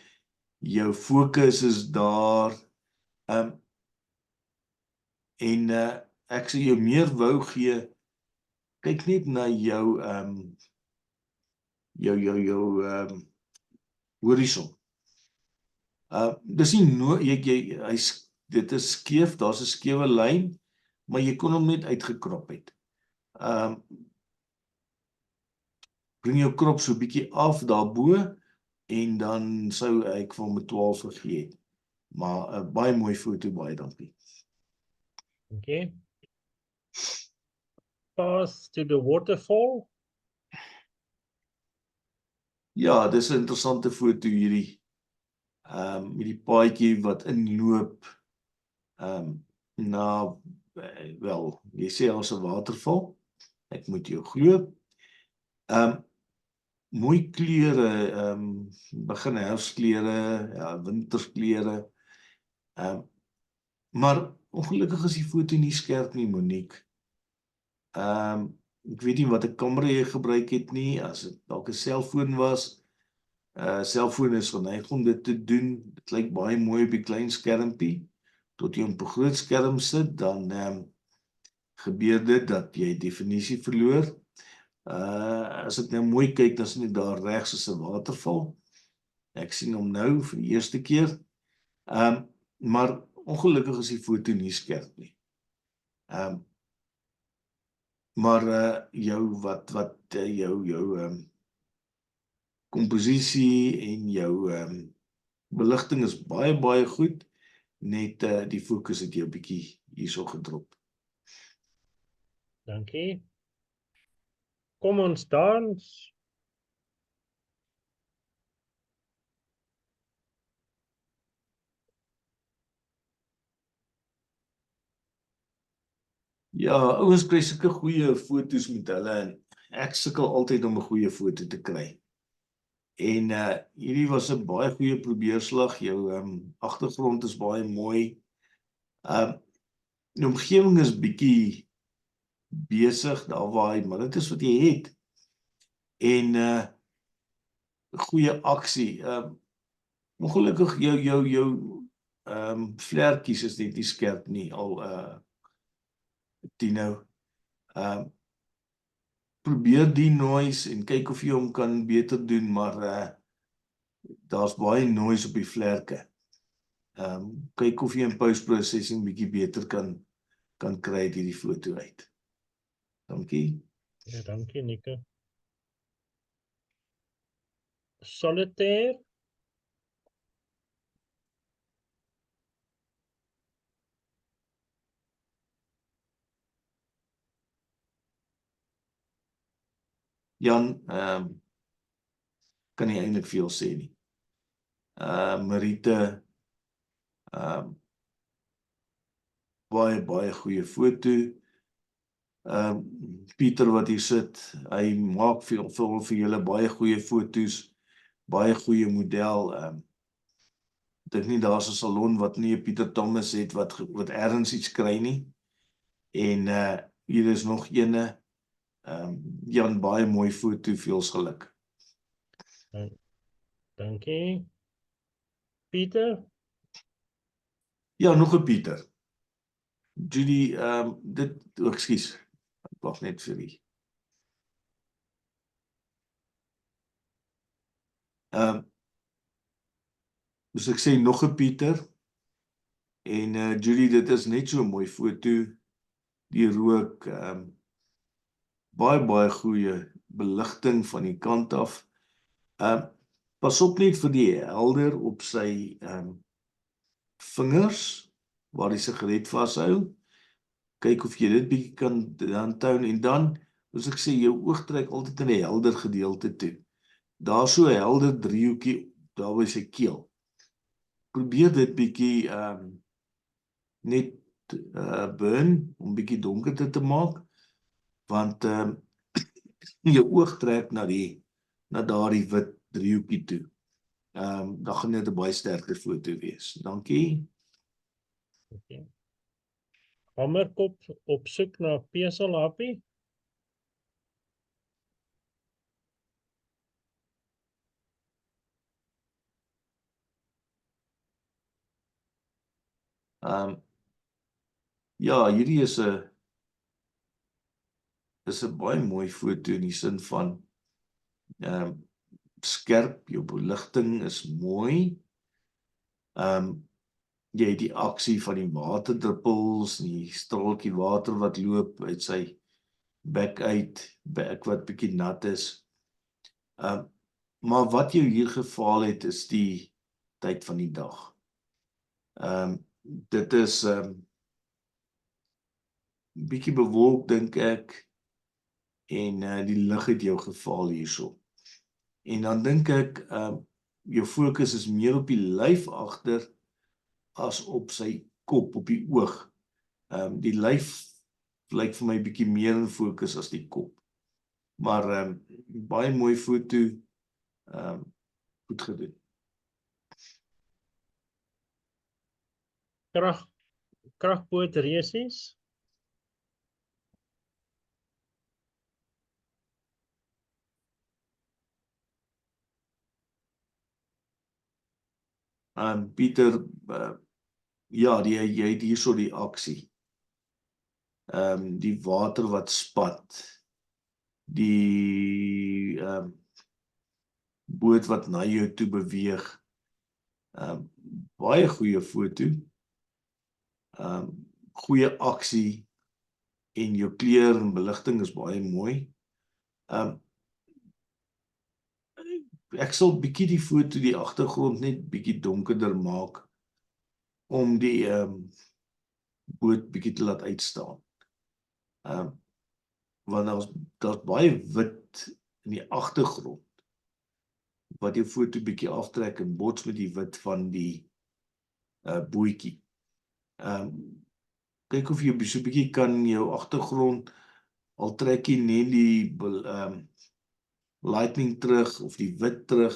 Speaker 5: jou fokus is daar, en ek sê jou meer wou gee, kyk net na jou horison. Dis nie dit is skeef, daar's 'n skewe lyn, maar jy kon hom net uitgekrop het. Bring jou krop so bietjie af daarbo en dan sou ek vir hom 'n 12 gegee het. Maar 'n baie mooi foto, baie dankie.
Speaker 1: Okay. Path to the waterfall.
Speaker 5: Ja, dis 'n interessante foto hierdie. Met die paadjie wat inloop na wel, jy sê as 'n waterval, ek moet jou glo. Mooi kleure, begin herfskleure, ja, winterskleure. Maar ongelukkig is die foto nie skerp nie, Monique. Ek weet nie wat 'n kamera jy gebruik het nie, as dit dalk 'n selfoon was. Selfoon is geneig om dit te doen. Dit lyk baie mooi op die klein skermpie. Tot jy op 'n groot skerm sit, dan gebeur dit dat jy definisie verloor. As ek nou mooi kyk, dan sien ek daar regs is 'n waterval. Ek sien hom nou vir die eerste keer. Maar ongelukkig is die foto nie skerp nie. Maar jou komposisie en jou beligting is baie goed, net die fokus het jou bietjie hierso gedrop.
Speaker 1: Dankie. Kom ons dans.
Speaker 5: Ja, ouens kry sulke goeie foto's met hulle en ek sukkel altyd om 'n goeie foto te kry. En hierdie was 'n baie goeie probeerslag. Jou agtergrond is baie mooi. Die omgewing is bietjie besig daar waar hy, maar dit is wat jy het. En goeie aksie. Ongelukkig jou vlekkies is net nie skerp nie, al Tino. Probeer die noise en kyk of jy hom kan beter doen, maar daar's baie noise op die vlerke. Kyk of jy in post-processing bietjie beter kan kry uit hierdie foto uit. Dankie.
Speaker 1: Ja, dankie Nico. Solitaire.
Speaker 5: Jan, kan nie eintlik veel sê nie. Marite, baie goeie foto. Pieter wat hier sit, hy maak vir julle baie goeie foto's, baie goeie model. Ek dink nie daar's 'n salon wat nie 'n Pieter Thomas het wat ergens iets kry nie. En hier is nog ene. Jan, baie mooi foto, veels geluk.
Speaker 1: Dankie. Pieter.
Speaker 5: Ja, nog 'n Pieter. Judy, ekskuus. Ek wag net vir die. Dus ek sê nog 'n Pieter. En Judy, dit is net so 'n mooi foto. Die rook, baie goeie beligting van die kant af. Pas op net vir die helder op sy vingers, waar die sigaret vashou. Kyk of jy dit bietjie kan downtown, en dan, soos ek sê, jou oog trek altyd in die helder gedeelte toe. Daar so 'n helder driehoekie daar by sy keel. Probeer dit bietjie net burn, om bietjie donkerte te maak, want jou oog trek na daardie wit driehoekie toe. Dan gaan dit 'n baie sterker foto wees. Dankie.
Speaker 1: Okay. Hamerkop op soek na peselhappie.
Speaker 5: Ja, hierdie is 'n baie mooi foto in die sin van skerp, jou beligting is mooi. Jy het die aksie van die waterdruppels, die straaltjie water wat loop uit sy bek uit, bek wat bietjie nat is. Maar wat jou hier gefaal het, is die tyd van die dag. Dit is bietjie bewolk, dink ek, en die lig het jou gefaal hierso. En dan dink ek, jou fokus is meer op die lyf agter, as op sy kop, op die oog. Die lyf lyk vir my bietjie meer in fokus as die kop. Maar baie mooi foto, goed gedoen.
Speaker 1: Kragboot resies.
Speaker 5: Pieter, ja, jy het hierso die aksie. Die water wat spat, die boot wat na jou toe beweeg. Baie goeie foto, goeie aksie en jou kleur en beligting is baie mooi. Ek sal bietjie die foto, die agtergrond net bietjie donkerder maak om die boot bietjie te laat uitstaan. Want daar's baie wit in die agtergrond wat jou foto bietjie aftrek en bots met die wit van die bootjie. Kyk of jy so bietjie kan jou agtergrond al trek jy net die lightning terug of die wit terug,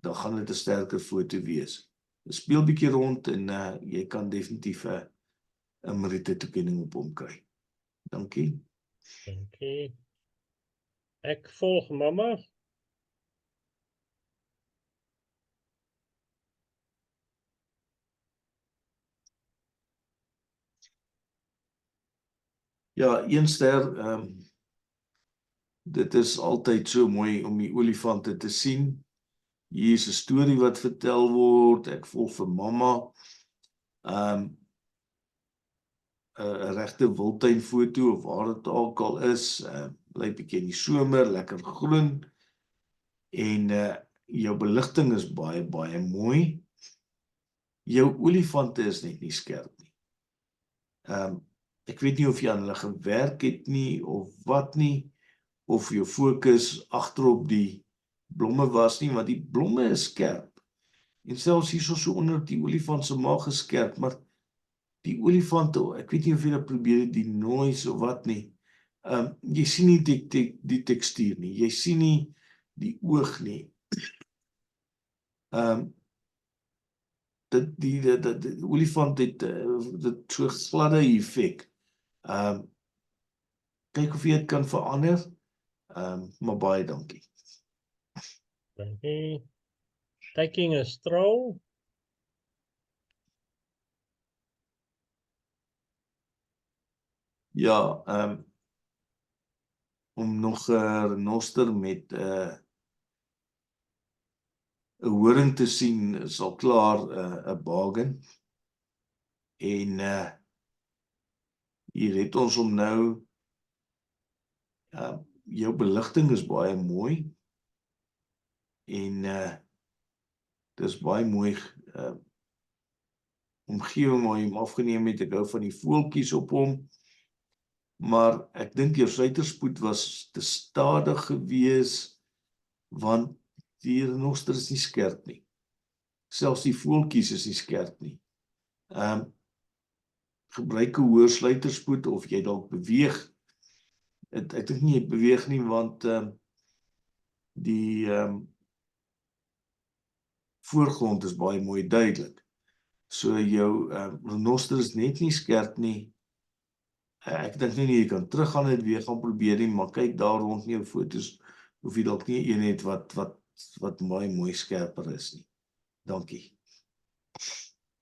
Speaker 5: dan gaan dit 'n sterker foto wees. Speel bietjie rond en jy kan definitief 'n Meriete toekenning op hom kry. Dankie.
Speaker 1: Dankie. Ek volg mamma.
Speaker 5: Ja, 1 ster, dit is altyd so mooi om die olifante te sien. Hier is 'n storie wat vertel word, ek volg vir mamma. 'n regte wildtuinfoto of waar dit ook al is, bly bietjie in die somer, lekker groen. En jou beligting is baie, baie mooi. Jou olifante is net nie skerp nie. Ek weet nie of jy aan hulle gewerk het nie, of wat nie, of jou fokus agterop die blomme was nie, want die blomme is skerp. En selfs hierso so onder die olifant se maag is skerp, maar die olifante, ek weet nie of jy dat probeer die noise of wat nie, jy sien nie die tekstuur nie, jy sien nie die oog nie. Die olifant het dit so gladde effek. Kyk of jy dit kan verander, maar baie dankie.
Speaker 1: Dankie. Taking a stroll.
Speaker 5: Ja, om nog 'n renoster met 'n horing te sien, is al klaar 'n bargain. En hier het ons om nou, jou beligting is baie mooi. En dis baie mooi omgewing waar jy hom afgeneem het. Ek hou van die voeltjies op hom. Maar ek dink jou suiterspoed was te stadig gewees, want die renoster is nie skerp nie. Selfs die voeltjies is nie skerp nie. Gebruik 'n hoër sluiterspoed of jy dalk beweeg. Ek dink nie jy beweeg nie, want die voorgrond is baie mooi duidelik. So jou renoster is net nie skerp nie. Ek dink nie jy kan teruggaan en weer gaan probeer nie, maar kyk daar rond in jou foto's, of jy dalk nie een het wat mooi skerper is nie. Dankie.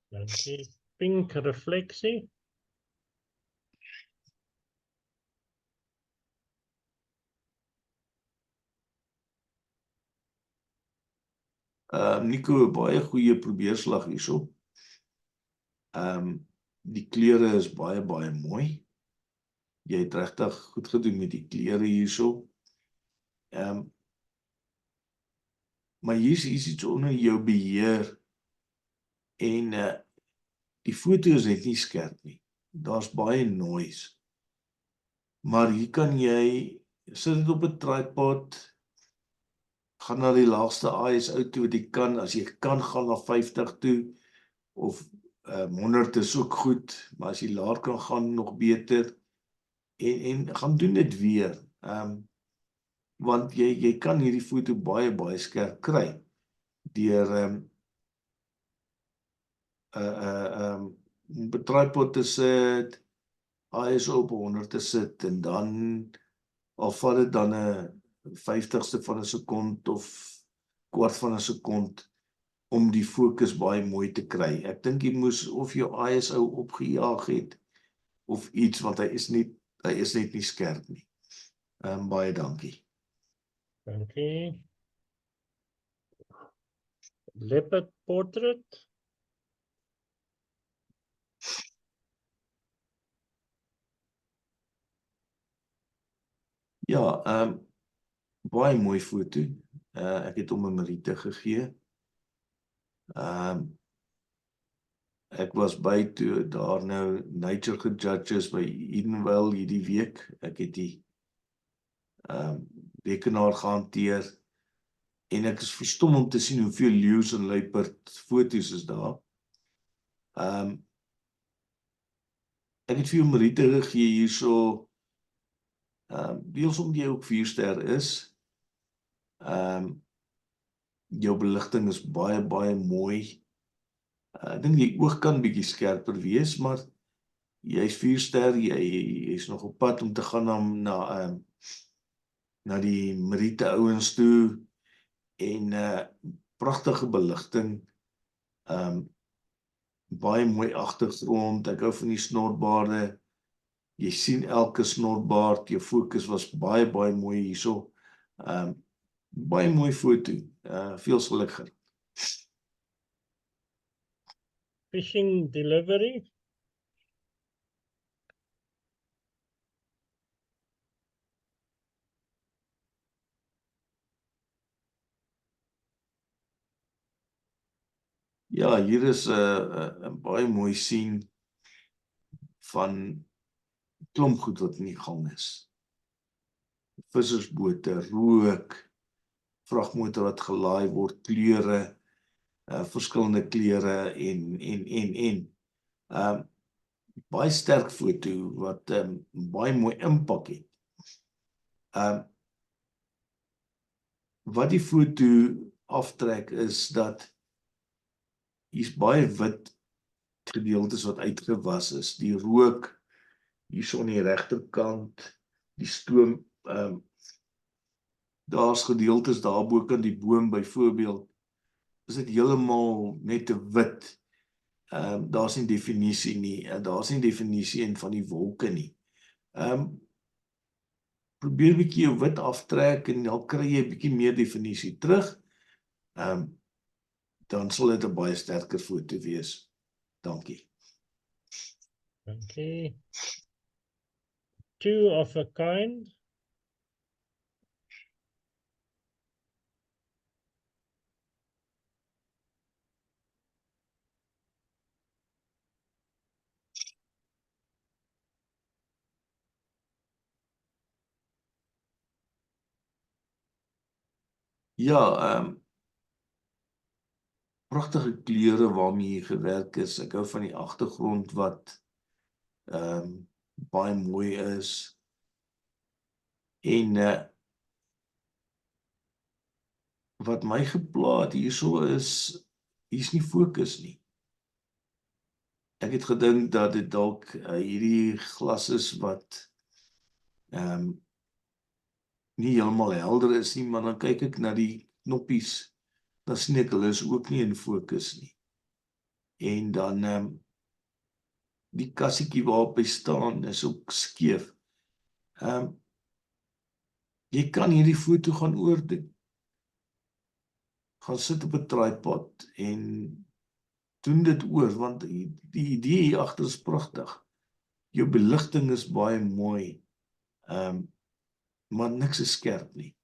Speaker 1: Dankie. Pink refleksie.
Speaker 5: Nico, baie goeie probeerslag hierso. Die kleure is baie, baie mooi. Jy het regtig goed gedoen met die kleure hierso. Maar hier is iets onder jou beheer. En die foto is net nie skerp nie. Daar's baie noise. Maar hier kan jy sit dit op 'n tripod, gaan na die laagste ISO toe wat jy kan, as jy kan gaan na 50 toe, of 100 is ook goed, maar as jy laer kan gaan, nog beter. En gaan doen dit weer. Want jy kan hierdie foto baie skerp kry deur op 'n tripod te sit, ISO op 100 te sit en dan al vat dit dan 'n 50ste van 'n sekond of kwart van 'n sekond om die fokus baie mooi te kry. Ek dink jy moes of jou ISO opgejaag het of iets, want hy is net nie skerp nie. Baie dankie.
Speaker 1: Dankie. Leopard portrait.
Speaker 5: Ja, baie mooi foto. Ek het hom 'n Merite gegee. Ek was by toe daar nou nature gejudges by Edenvale hierdie week. Ek het die rekenaar gehanteer en ek is verstom om te sien hoeveel leeu's en luiperd foto's is daar. Ek het vir jou Merite gegee hierso, deels omdat jy ook 4-ster is. Jou beligting is baie mooi. Ek dink die oog kan bietjie skerper wees, maar jy's 4-ster, jy's nog op pad om te gaan na die Merite ouens toe en pragtige beligting. Baie mooi agtergrond. Ek hou van die snorbaarde. Jy sien elke snorbaard, jou fokus was baie mooi hierso. Baie mooi foto. Veel geluk.
Speaker 1: Fishing delivery.
Speaker 5: Ja, hier is 'n baie mooi sien van klomp goed wat in die gang is. Vissersbote, rook, vragmotor wat gelaai word, kleure, verskillende kleure en. Baie sterk foto wat baie mooi impak het. Wat die foto aftrek is dat hier's baie wit gedeeltes wat uitgewas is. Die rook hierso aan die regterkant, die stoom, daar's gedeeltes daarbo kan die boom byvoorbeeld, is dit heeltemal net te wit. Daar's nie definisie nie, daar's nie definisie in van die wolke nie. Probeer bietjie jou wit aftrek en dan kry jy bietjie meer definisie terug. Dan sal dit 'n baie sterker foto wees. Dankie.
Speaker 1: Dankie. Two of a kind.
Speaker 5: Ja, pragtige kleure waarmee hier gewerk is. Ek hou van die agtergrond wat baie mooi is. En wat my gepla het hierso is, hier's nie fokus nie. Ek het gedink dat dit dalk hierdie glas is wat nie heeltemal helder is nie, maar dan kyk ek na die knoppies, dan sien ek hulle is ook nie in fokus nie. En dan die kassietjie waarop hy staan is ook skeef. Jy kan hierdie foto gaan oordoen. Gaan sit op 'n tripod en doen dit oor, want die idee hier agter is pragtig. Jou beligting is baie mooi, maar niks is skerp nie.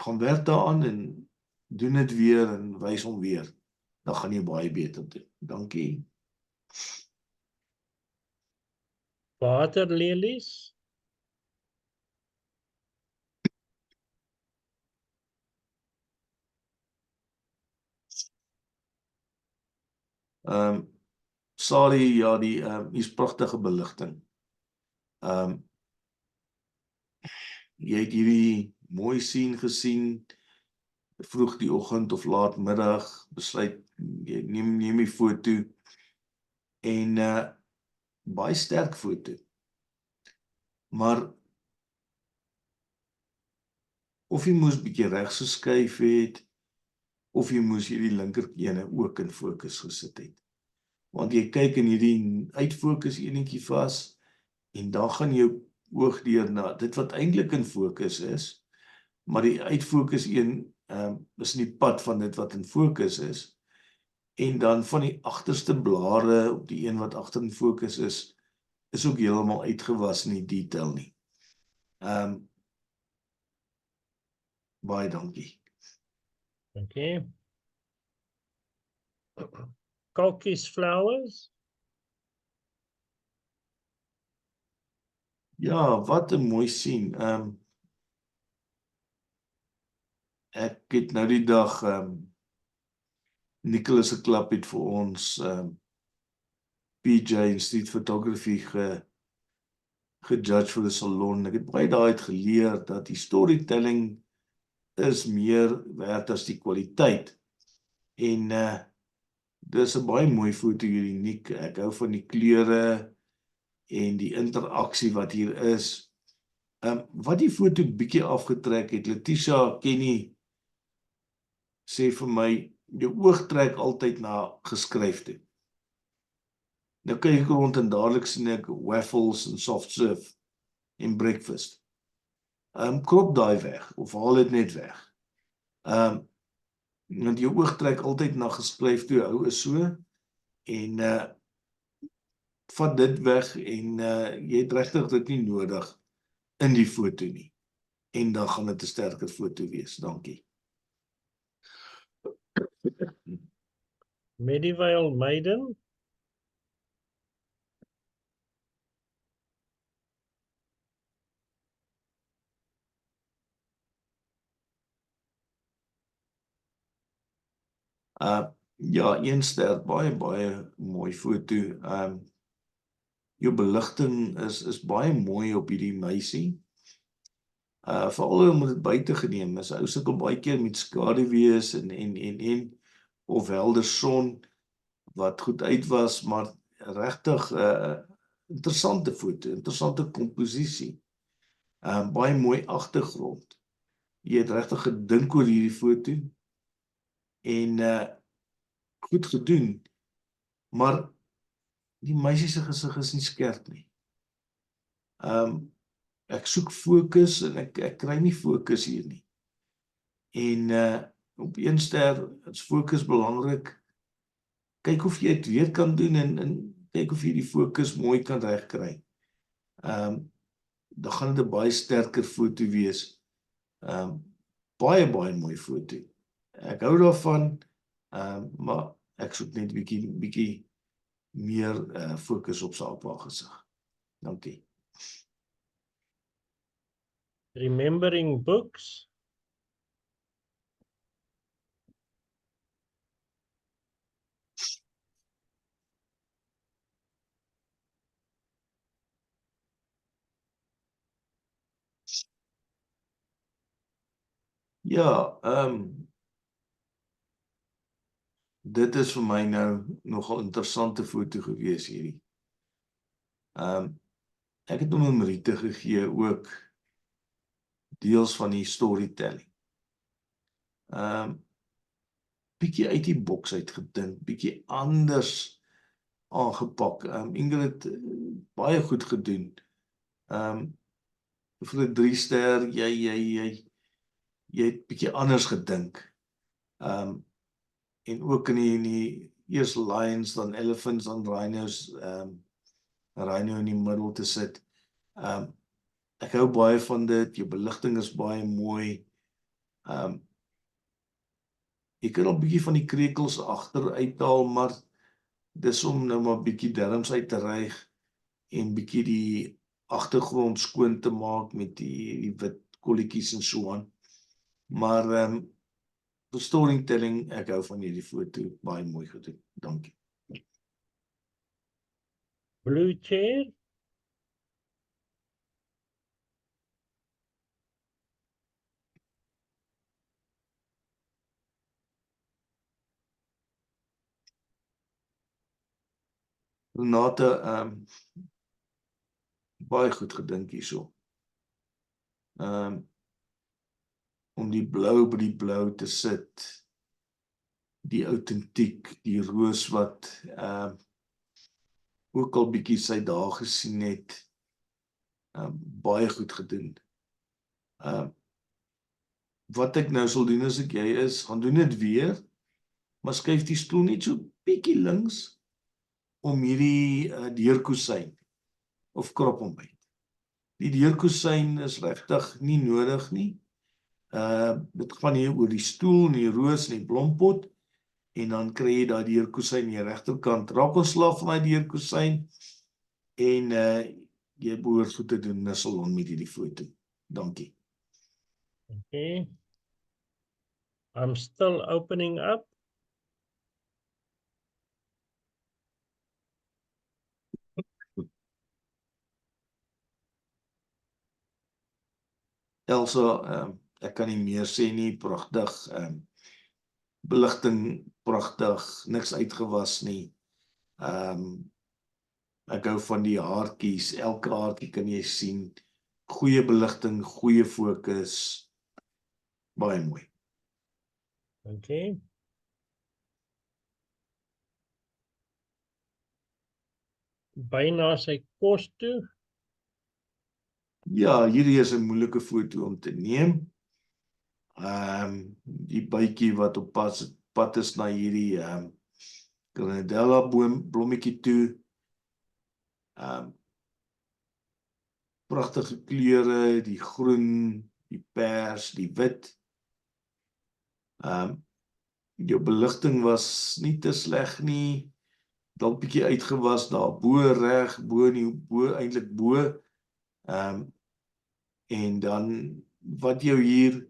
Speaker 5: Gaan werk daaraan en doen dit weer en wys hom weer. Dan gaan jy baie beter doen. Dankie.
Speaker 1: Waterlelies.
Speaker 5: Sali, ja, hier's pragtige beligting. Jy het hierdie mooi sien gesien, vroeg die oggend of laat middag, besluit, jy neem die foto, en baie sterk foto. Maar, of jy moes bietjie regs geskuif het, of jy moes hierdie linker ene ook in fokus gesit het. Want jy kyk in hierdie uitfokus enetjie vas, en dan gaan jou oog deur na dit wat eintlik in fokus is, maar die uitfokus een is in die pad van dit wat in fokus is, en dan van die agterste blare op die een wat agter in fokus is ook heeltemal uitgewas in die detail nie. Baie dankie.
Speaker 1: Dankie. Kalkies flowers.
Speaker 5: Ja, wat 'n mooi sien. Ek het nou die dag Nicholas se klub het vir ons PJ en Street Photography gejudge vir die salon. Ek het baie daaruit geleer dat die storytelling is meer werd as die kwaliteit. En dis 'n baie mooi foto hier, uniek. Ek hou van die kleure en die interaksie wat hier is. Wat die foto bietjie afgetrek het, Letitia Kenny sê vir my, jou oog trek altyd na geskryf toe. Nou kyk ek rond en dadelik sien ek waffles en soft serve en breakfast. Krop daai weg, of haal dit net weg. Want jou oog trek altyd na geskryf toe, hou is so, en vat dit weg, en jy het regtig dit nie nodig in die foto nie. En dan gaan dit 'n sterker foto wees. Dankie.
Speaker 1: Medieval Maiden.
Speaker 5: Ja, 1 ster, baie mooi foto. Jou beligting is baie mooi op hierdie meisie. Veral omdat dit buite geneem is. Ou sukkel baie keer met skaduwees en of helder son wat goed uit was, maar regtig interessante foto, interessante komposisie. Baie mooi agtergrond. Jy het regtig gedink oor hierdie foto en goed gedoen. Maar die meisie se gesig is nie skerp nie. Ek soek fokus en ek kry nie fokus hier nie. En op 1 ster is fokus belangrik. Kyk of jy dit weer kan doen en kyk of jy die fokus mooi kan regkry. Dan gaan dit 'n baie sterker foto wees. Baie mooi foto. Ek hou daarvan, maar ek soek net bietjie meer fokus op sy gesig. Dankie.
Speaker 1: Remembering Books.
Speaker 5: Ja, dit is vir my nou nogal interessante foto gewees hierdie. Ek het hom 'n Mariete gegee ook deels van die storytelling. Bietjie uit die boks uit gedink, bietjie anders aangepak. Ingrid baie goed gedoen. Vir 'n 3 ster, jy het bietjie anders gedink. En ook in die eers lions, dan elephants, dan rhinos, rhino in die middel te sit. Ek hou baie van dit, jou beligting is baie mooi. Jy kan al bietjie van die krekels agter uithaal, maar dis om nou maar bietjie derms uit te ryg en bietjie die agtergrond skoon te maak met die wit kolletjies en so aan. Maar vir storytelling, ek hou van hierdie foto, baie mooi gedoen. Dankie.
Speaker 1: Blue chair,
Speaker 5: Renate, baie goed gedink hierso. Om die blou by die blou te sit, die autentiek, die roos wat ook al bietjie sy dae gesien het, baie goed gedoen. Wat ek nou sal doen as ek jy is, gaan doen dit weer, maar skuif die stoel net so bietjie links om hierdie deurkusyn of kropontbyt. Die deurkusyn is regtig nie nodig nie. Dit gaan hier oor die stoel en die roos en die blompot, en dan kry jy daai deurkusyn aan die regterkant, raak ontslaaf van die deurkusyn, en jy behoort goed te doen in 'n salon met hierdie foto. Dankie.
Speaker 1: okay. I'm still opening up.
Speaker 5: Elsa, ek kan nie meer sê nie, pragtig, beligting pragtig, niks uitgewas nie. Ek hou van die haartjies, elke haartjie kan jy sien, goeie beligting, goeie fokus, baie mooi.
Speaker 1: Okay. Byna sy kos toe.
Speaker 5: Ja, hierdie is 'n moeilike foto om te neem. Die bytjie wat op pad is na hierdie Granadella blommetjie toe. Pragtige kleure, die groen, die pers, die wit. Jou beligting was nie te sleg nie, dalk bietjie uitgewas daar bo reg, bo eintlik bo. En dan wat jou hier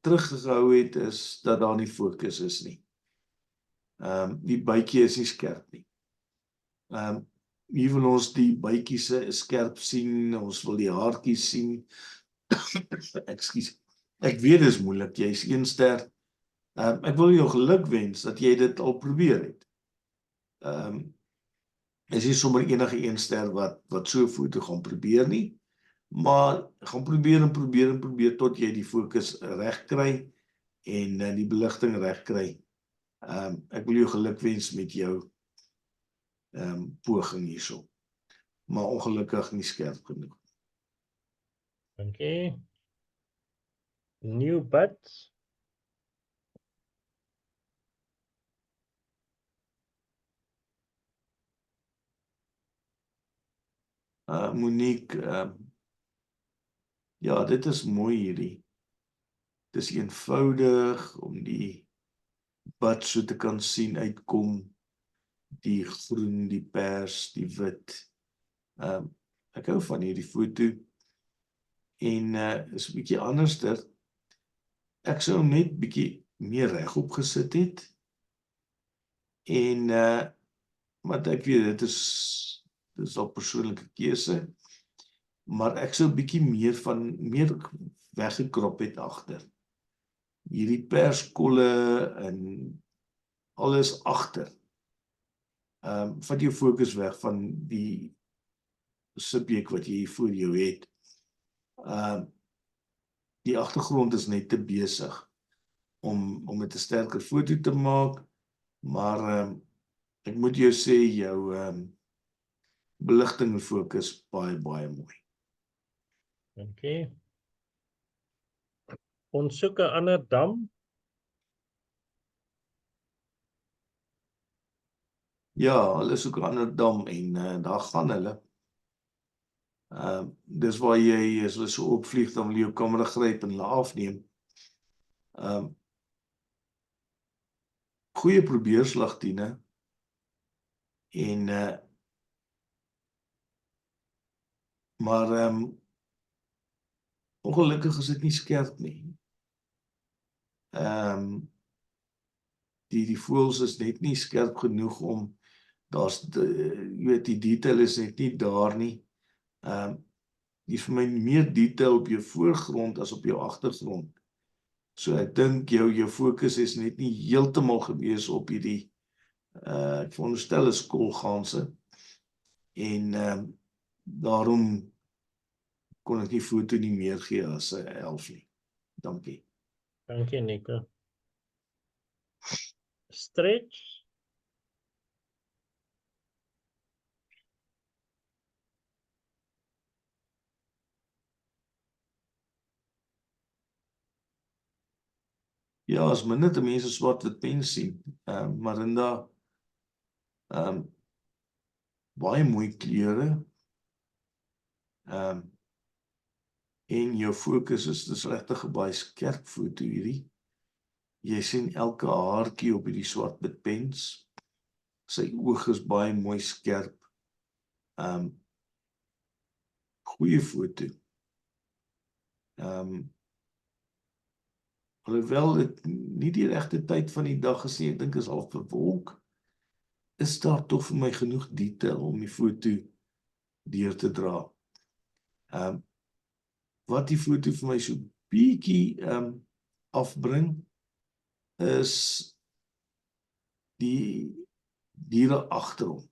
Speaker 5: teruggehou het, is dat daar nie fokus is nie. Die bytjie is nie skerp nie. Hier wil ons die bytjie se skerp sien, ons wil die haartjies sien. Ekskuus. Ek weet dit is moeilik, jy is 1 ster. Ek wil jou geluk wens dat jy dit al probeer het. Is nie sommer enige 1 ster wat so 'n foto gaan probeer nie, maar gaan probeer en probeer en probeer tot jy die fokus reg kry en die beligting reg kry. Ek wil jou geluk wens met jou poging hierso, maar ongelukkig nie skerp genoeg.
Speaker 1: Okay. New buds.
Speaker 5: Monique, ja, dit is mooi hierdie. Dit is eenvoudig om die bud so te kan sien uitkom, die groen, die pers, die wit. Ek hou van hierdie foto en is 'n bietjie anderster. Ek sou hom net bietjie meer regop gesit het en want ek weet dit is al persoonlike keuse, maar ek sou bietjie meer weggekrop het agter. Hierdie perskolle en alles agter. Vat jou fokus weg van die subjek wat jy hier voor jou het. Die agtergrond is net te besig om dit 'n sterker foto te maak, maar ek moet jou sê jou beligting en fokus baie mooi.
Speaker 1: Okay. Ons soek 'n ander dam.
Speaker 5: Ja, hulle soek 'n ander dam en daar gaan hulle. Dis waar jy, as hulle so opvlieg, dan wil jy jou kamera gryp en hulle afneem. Goeie probeerslag, Tine. En maar ongelukkig is dit nie skerp nie. Die voëls is net nie skerp genoeg om jy weet, die detail is net nie daar nie. Jy vir my meer detail op jou voorgrond as op jou agtergrond. So ek dink jou fokus is net nie heeltemal gewees op hierdie, ek veronderstel is koolganse. En daarom kon ek die foto nie meer gee as 'n 11 nie. Dankie.
Speaker 1: Dankie Nico. Stretch.
Speaker 5: Ja, as minder te mense swart-wit pens sien, Marinda, baie mooi kleure, en jou fokus dis regtig 'n baie skerp foto hierdie. Jy sien elke haartjie op hierdie swart-wit pens. Sy oog is baie mooi skerp. Goeie foto. Alhoewel dit nie die regte tyd van die dag is nie, ek dink is half bewolk, is daar tog vir my genoeg detail om die foto deur te dra. Wat die foto vir my so bietjie afbring, is die diere agter hom.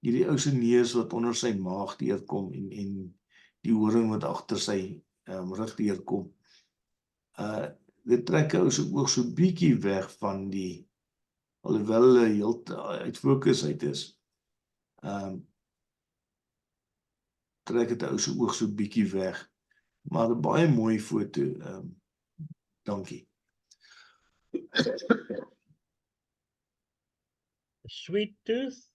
Speaker 5: Hierdie ou se neus wat onder sy maag deurkom en die horing wat agter sy rug deurkom. Dit trek ou se oog so bietjie weg van die, alhoewel hulle heeltemal uit fokus uit is, trek dit ou se oog so bietjie weg. Maar 'n baie mooi foto. Dankie.
Speaker 1: Sweet Tooth.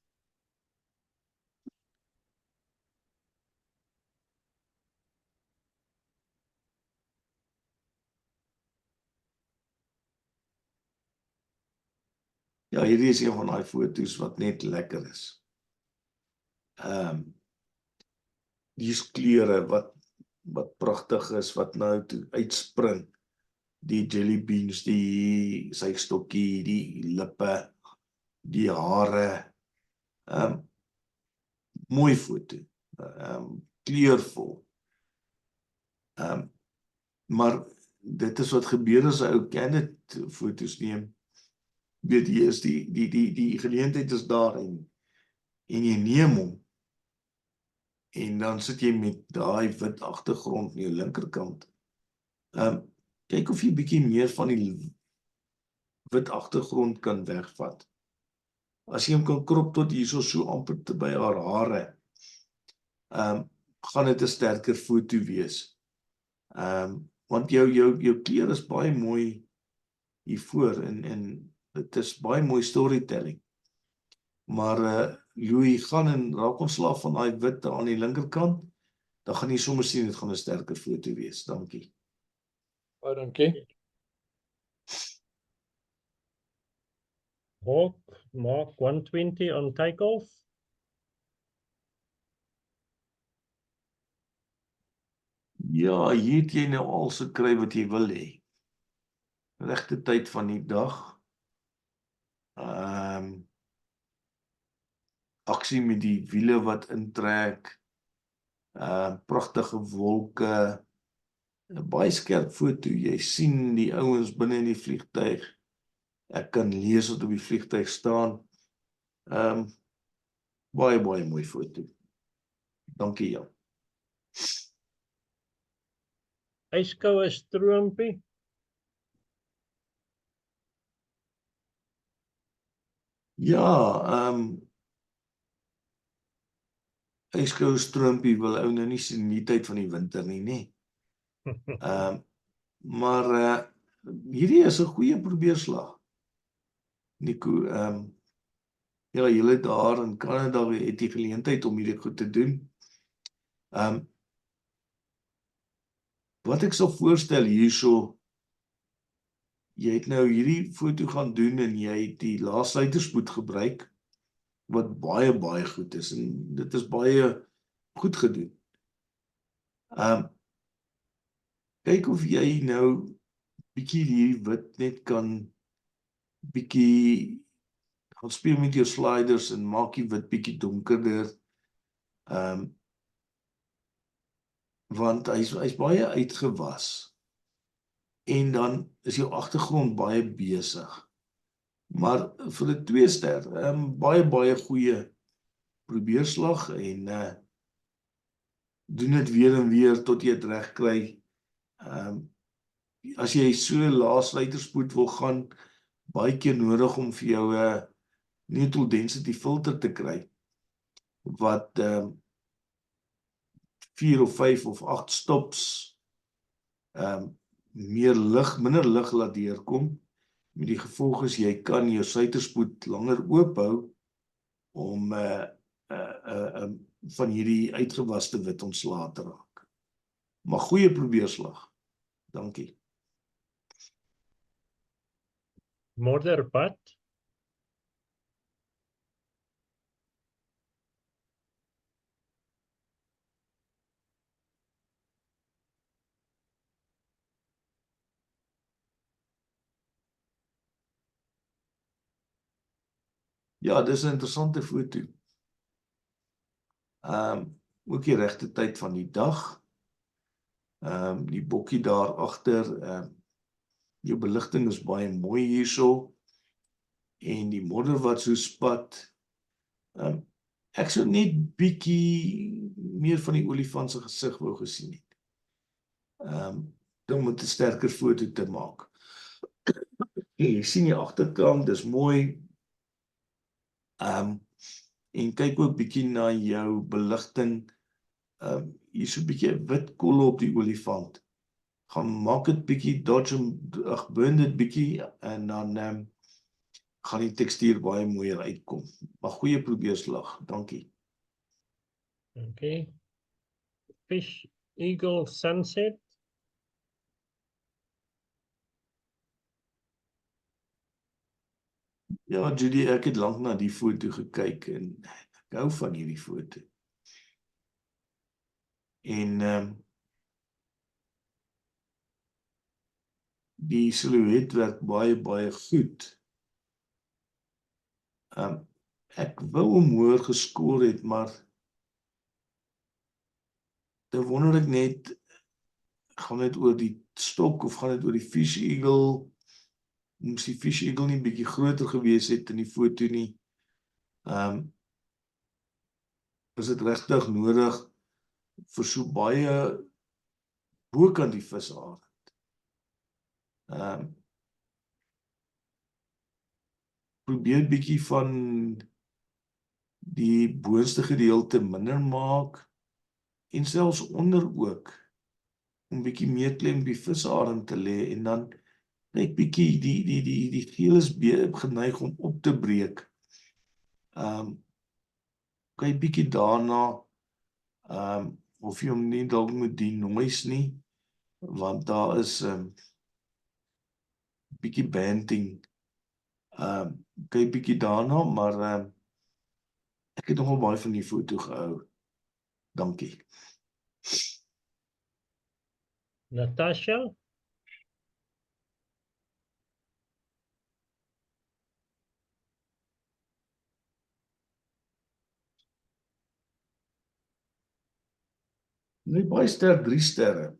Speaker 5: Ja, hierdie is een van daai foto's wat net lekker is. Die kleure wat pragtig is, wat nou toe uitspring. Die jelly beans, die suikstokkie, die lippe, die hare. Mooi foto. Kleurvol. Maar dit is wat gebeur as 'n ou candid foto's neem. Weet jy, is die geleentheid is daar en jy neem hom. En dan sit jy met daai wit agtergrond aan jou linkerkant. Kyk of jy bietjie meer van die wit agtergrond kan wegvat. As jy hom kan krop tot hierso so amper te by haar hare, gaan dit 'n sterker foto wees. Want jou kleur is baie mooi hiervoor en dit is baie mooi storytelling. Maar Louis gaan en raak ontslaaf van daai wit aan die linkerkant, dan gaan jy sommer sien dit gaan 'n sterker foto wees. Dankie.
Speaker 6: Baie dankie.
Speaker 1: Hawk Mark 120 on takeoff.
Speaker 5: Ja, hier het jy nou al gekry wat jy wil hê. Regte tyd van die dag. Aksie met die wiele wat intrek. Pragtige wolke. 'n Baie skerp foto. Jy sien die ouens binne in die vliegtuig. Ek kan lees wat op die vliegtuig staan. Baie mooi foto. Dankie, Jan.
Speaker 1: Yskoue stroompie.
Speaker 5: Ja, yskoue stroompie wil ou nou nie sien in die tyd van die winter nie, nê? Maar hierdie is 'n goeie probeerslag. Nico, ja, julle daar in Kanada het die geleentheid om hierdie goed te doen. Wat ek sal voorstel hierso, jy het nou hierdie foto gaan doen en jy het die laassluiterspoed gebruik, wat baie goed is en dit is baie goed gedoen. Kyk of jy nou bietjie hierdie wit net kan bietjie Gaan speel met jou sliders en maak die wit bietjie donkerder. Want hy's baie uitgewas. En dan is jou agtergrond baie besig. Maar vir 'n 2 ster, baie goeie probeerslag en doen dit weer en weer tot jy dit reg kry. As jy so lae sluiterspoed wil gaan, baie keer nodig om vir jou 'n neutral density filter te kry wat 4 of 5 of 8 stops minder lig laat deurkom. Met die gevolg is jy kan jou sluiterspoed langer oophou om van hierdie uitgewaste wit ontslae te raak. Maar goeie probeerslag. Dankie.
Speaker 1: Modderpad.
Speaker 5: Ja, dis 'n interessante foto. Ook die regte tyd van die dag. Die bokkie daar agter, jou beligting is baie mooi hierso. En die modder wat so spat. Ek sou net bietjie meer van die olifant se gesig wou gesien het. Om 'n sterker foto te maak. Jy sien die agterkant, dis mooi. En kyk ook bietjie na jou beligting. Hier is so 'n bietjie wit kolle op die olifant. Gaan maak dit bietjie burn dit bietjie en dan gaan die tekstuur baie mooier uitkom. Maar goeie probeerslag, dankie.
Speaker 1: Okay. Fish Eagle Sunset.
Speaker 5: Ja, Judy, ek het lank na die foto gekyk en ek hou van hierdie foto. En die silhouet werk baie goed. Ek wou hom hoër geskoor het, maar dan wonder ek net, gaan dit oor die stok of gaan dit oor die Fish Eagle? Moes die Fish Eagle nie bietjie groter gewees het in die foto nie. Is dit regtig nodig vir so baie bokant die visarend? Probeer bietjie van die boonste gedeelte minder maak en selfs onder ook om bietjie meer klem op die visarend te lê en dan net bietjie die geel is geneig om op te breek. Kyk bietjie daarna of jy hom nie dalk moet die noise nie, want daar is bietjie banting. Kyk bietjie daarna, maar ek het nogal baie van die foto gehou. Dankie.
Speaker 1: Natasha.
Speaker 5: Nee, baie sterk 3 sterre.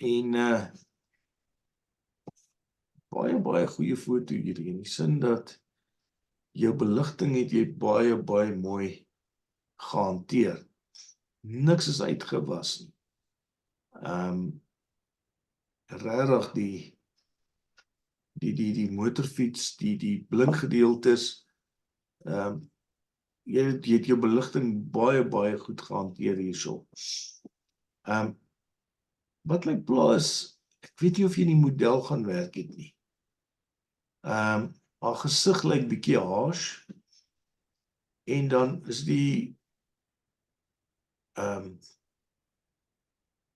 Speaker 5: En baie goeie foto hierdie, in die sin dat jou beligting het jy baie mooi gehanteer. Niks is uitgewas nie. Regtig die motorfiets, die blinkgedeeltes, jy het jou beligting baie goed gehanteer hierso. Wat my pla is, ek weet nie of jy in die model gaan werk het nie. Haar gesig lyk bietjie harsh, en dan is die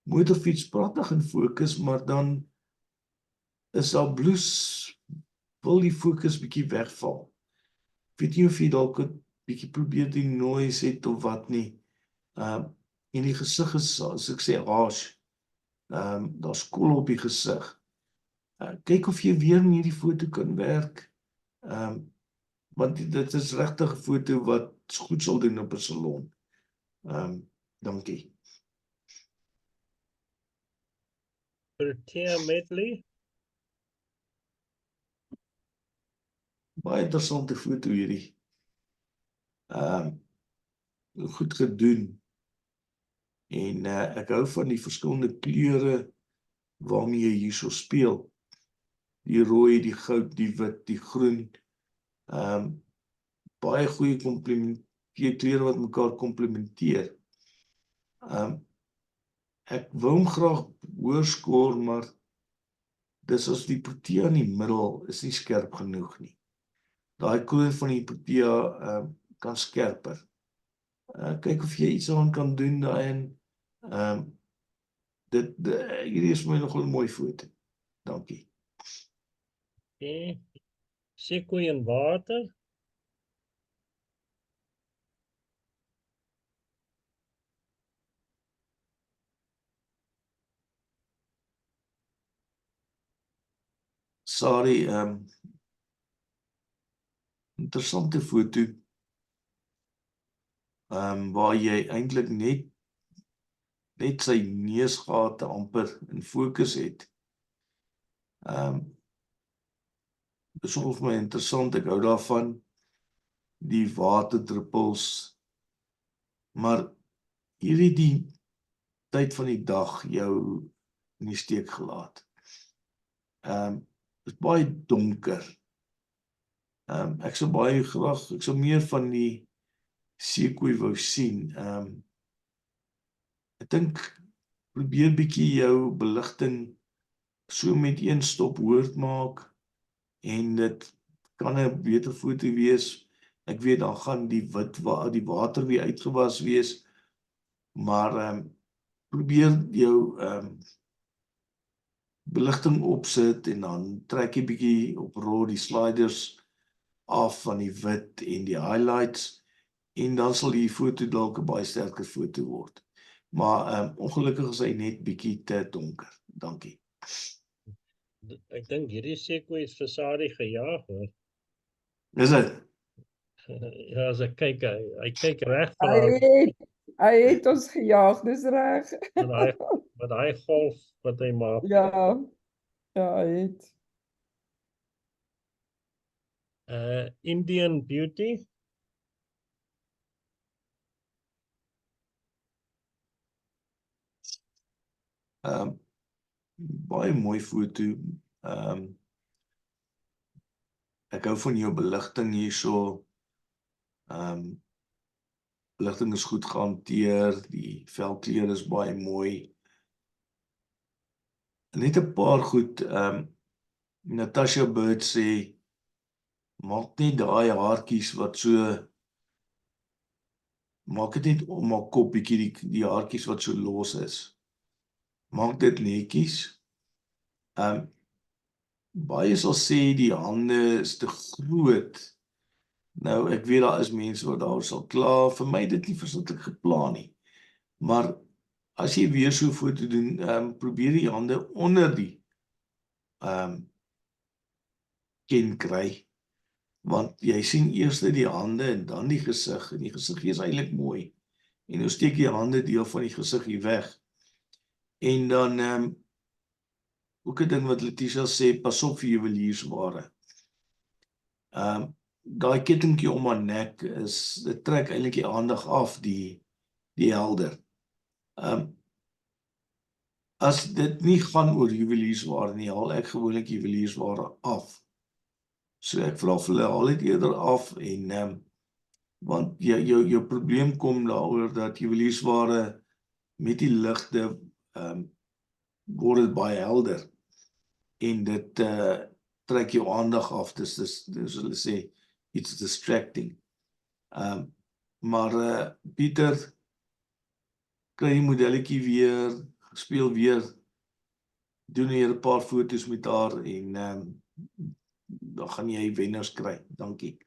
Speaker 5: motorfiets pragtig in fokus, maar dan is haar blouse, wil die fokus bietjie wegval. Ek weet nie of jy dalk 'n bietjie probeer die noise het of wat nie. En die gesig is, as ek sê, harsh. Daar's kolle op die gesig. Kyk of jy weer in hierdie foto kan werk. Want dit is regtig 'n foto wat goed sal doen op 'n salon. Dankie.
Speaker 1: Protea medley.
Speaker 5: Baie interessante foto hierdie. Goed gedoen. En ek hou van die verskillende kleure waarmee jy hierso speel. Die rooi, die goud, die wit, die groen. Baie goeie kleure wat mekaar komplementeer. Ek wou hom graag hoër skoor, maar dis as die protea in die middel is nie skerp genoeg nie. Daai kroon van die protea kan skerper. Kyk of jy iets aan kan doen daarin. Hierdie is vir my nogal 'n mooi foto. Dankie.
Speaker 1: Okay. Sequoia en water.
Speaker 5: Sorry, interessante foto. Waar jy eintlik net sy neusgate amper in fokus het. Dis nogal vir my interessant, ek hou daarvan. Die waterdruppels. Maar hierdie die tyd van die dag jou in die steek gelaat. Is baie donker. Ek sou meer van die seekoei wou sien. Ek dink, probeer bietjie jou beligting so met een stop hoër maak, en dit kan 'n beter foto wees. Ek weet, dan gaan die water weer uitgewas wees, maar probeer jou beligting opsit, en dan trek jy bietjie op RAW die sliders af van die wit en die highlights, en dan sal die foto dalk 'n baie sterker foto word. Maar ongelukkig is hy net bietjie te donker. Dankie.
Speaker 1: Ek dink hierdie sequoia is vir Sari gejaag hoor.
Speaker 5: Is dit?
Speaker 1: Ja, as ek kyk, hy kyk reg vir haar
Speaker 3: Hy het ons gejaag, dis reg.
Speaker 1: met daai golf wat hy maak.
Speaker 3: Ja, hy het.
Speaker 1: Indian Beauty.
Speaker 5: Baie mooi foto. Ek hou van jou beligting hierso. Beligting is goed gehanteer, die velkleur is baie mooi. Net 'n paar goed, Natasha Bird sê, maak net daai haartjies wat so, maak dit net om haar kop bietjie die haartjies wat so los is. Maak dit netjies. Baie sal sê die hande is te groot. Nou, ek weet daar is mense wat daar sal kla, vir my dit nie verskriklik geplan nie. Maar as jy weer so 'n foto doen, probeer die hande onder die kin kry, want jy sien eers die hande en dan die gesig, en die gesig is eintlik mooi. En nou steek jy hande deel van die gesig hier weg. En dan ook 'n ding wat Letitia sê, pas op vir juweliersware. Daai kettingkie om haar nek dit trek eintlik die aandag af, die helder. As dit nie gaan oor juweliersware nie, haal ek gewoonlik juweliersware af. So ek vra vir hulle, haal dit eerder af, en want jou probleem kom daaroor dat juweliersware met die ligte word dit baie helder, en dit trek jou aandag af. Dis hulle sê, it's distracting. Maar Pieter, kry die modelletjie weer, speel weer, doen hier 'n paar foto's met haar, en dan gaan jy wenners kry. Dankie.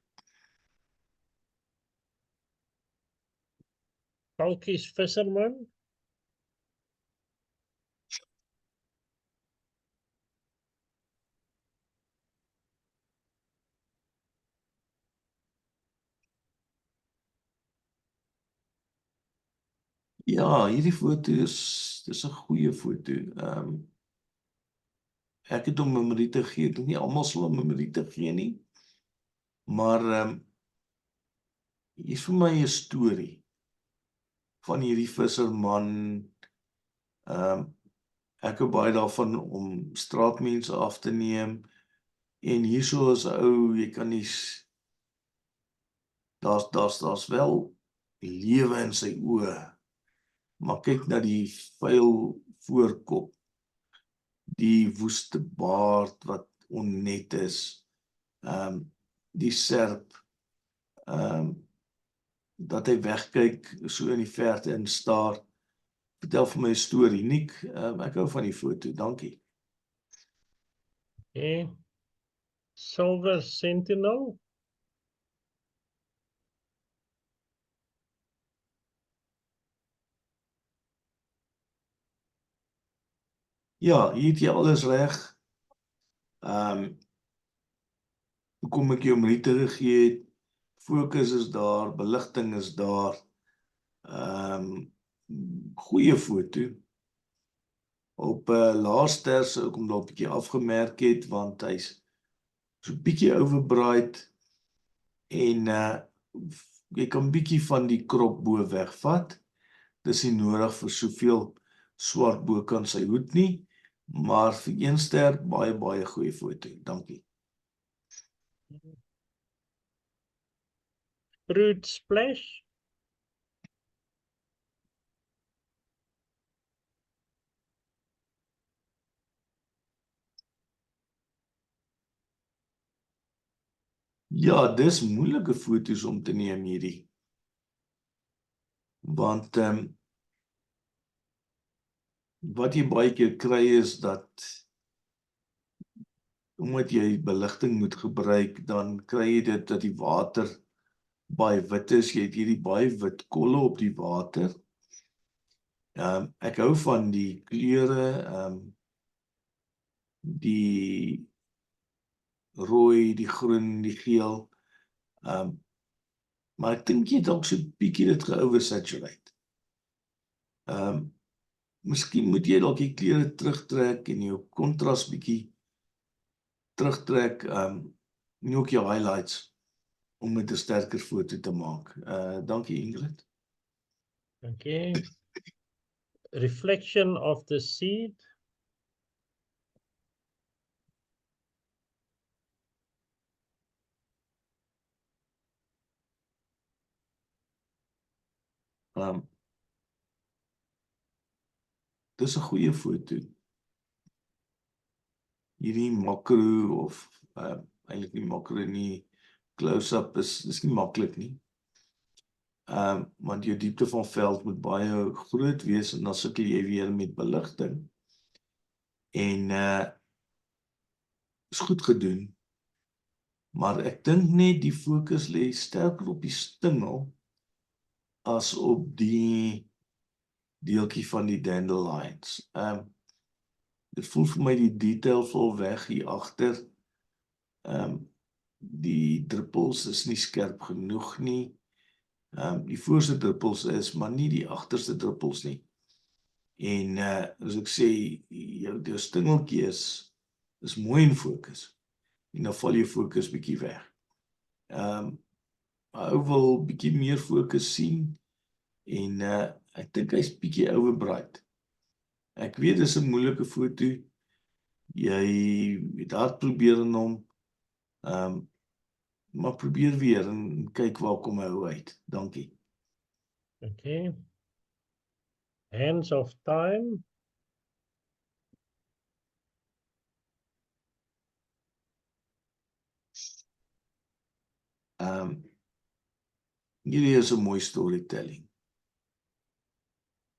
Speaker 1: Kalkies Visserman.
Speaker 5: Ja, hierdie foto dis 'n goeie foto. Ek het hom 'n Meriete gegee. Ek dink nie almal sal hom 'n Meriete gee nie. Maar hier is vir my 'n storie van hierdie visserman. Ek hou baie daarvan om straatmense af te neem. En hierso is 'n ou, jy kan nie daar's wel lewe in sy oë. Maar kyk na die vuil voorkop, die woeste baard wat onnet is, die serp, dat hy wegkyk so in die verte en staar. Vertel vir my 'n storie, Nick. Ek hou van die foto, dankie.
Speaker 1: Okay. Silver Sentinel.
Speaker 5: Ja, hier het jy alles reg. Hoekom ek jou Meriete gegee het, fokus is daar, beligting is daar, goeie foto. Op laaster sou ek hom daar 'n bietjie afgemerk het, want hy's so bietjie overbright en jy kan bietjie van die krop bo wegvat. Dis nie nodig vir soveel swart bokant sy hoed nie, maar vir 1 ster baie goeie foto. Dankie.
Speaker 1: Fruit Splash.
Speaker 5: Ja, dis moeilike foto's om te neem hierdie. Want wat jy baie keer kry is dat omdat jy beligting moet gebruik, dan kry jy dit dat die water baie wit is. Jy het hierdie baie wit kolle op die water. Ek hou van die kleure, die rooi, die groen, die geel. Maar ek dink jy dalk so bietjie dit ge-oversaturate. Miskien moet jy dalk die kleure terugtrek en jou kontras bietjie terugtrek, en ook jou highlights om met 'n sterker foto te maak. Dankie Ingrid.
Speaker 1: Okay. Reflection of the Seed.
Speaker 5: Dis 'n goeie foto. Hierdie makro of eintlik nie makro nie, close-up is nie maklik nie. Want jou diepte van veld moet baie groot wees en dan sukkel jy weer met beligting. En is goed gedoen. Maar ek dink net die fokus lê sterker op die stingel as op die deeltjie van die dandelions. Dit voel vir my die detail val weg hier agter. Die druppels is nie skerp genoeg nie. Die voorste druppels is, maar nie die agterste druppels nie. En as ek sê, jou stingeltjie is mooi in fokus. En dan val jou fokus bietjie weg. Ou wil bietjie meer fokus sien en ek dink hy's bietjie overbright. Ek weet dis 'n moeilike foto. Jy het hard probeer in hom. Maar probeer weer en kyk waar kom hy uit. Dankie.
Speaker 1: Okay. Hands of Time.
Speaker 5: Hierdie is 'n mooi storytelling.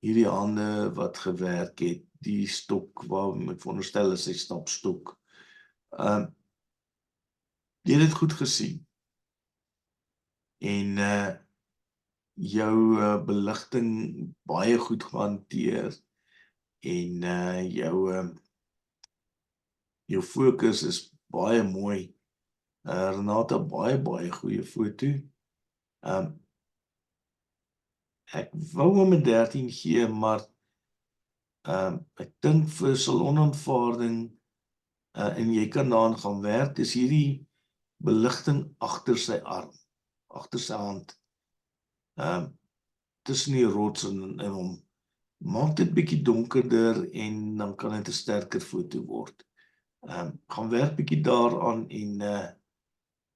Speaker 5: Hierdie hande wat gewerk het, die stok waar ek veronderstel is sy stapstok. Jy het dit goed gesien. En jou beligting baie goed gehanteer en jou fokus is baie mooi. Renata, baie goeie foto. ek wou hom 'n 13 gee, maar ek dink vir salonaanvaarding en jy kan daaraan gaan werk, is hierdie beligting agter sy arm, agter sy hand, tussen die rots en hom. Maak dit bietjie donkerder en dan kan dit 'n sterker foto word. Gaan werk bietjie daaraan en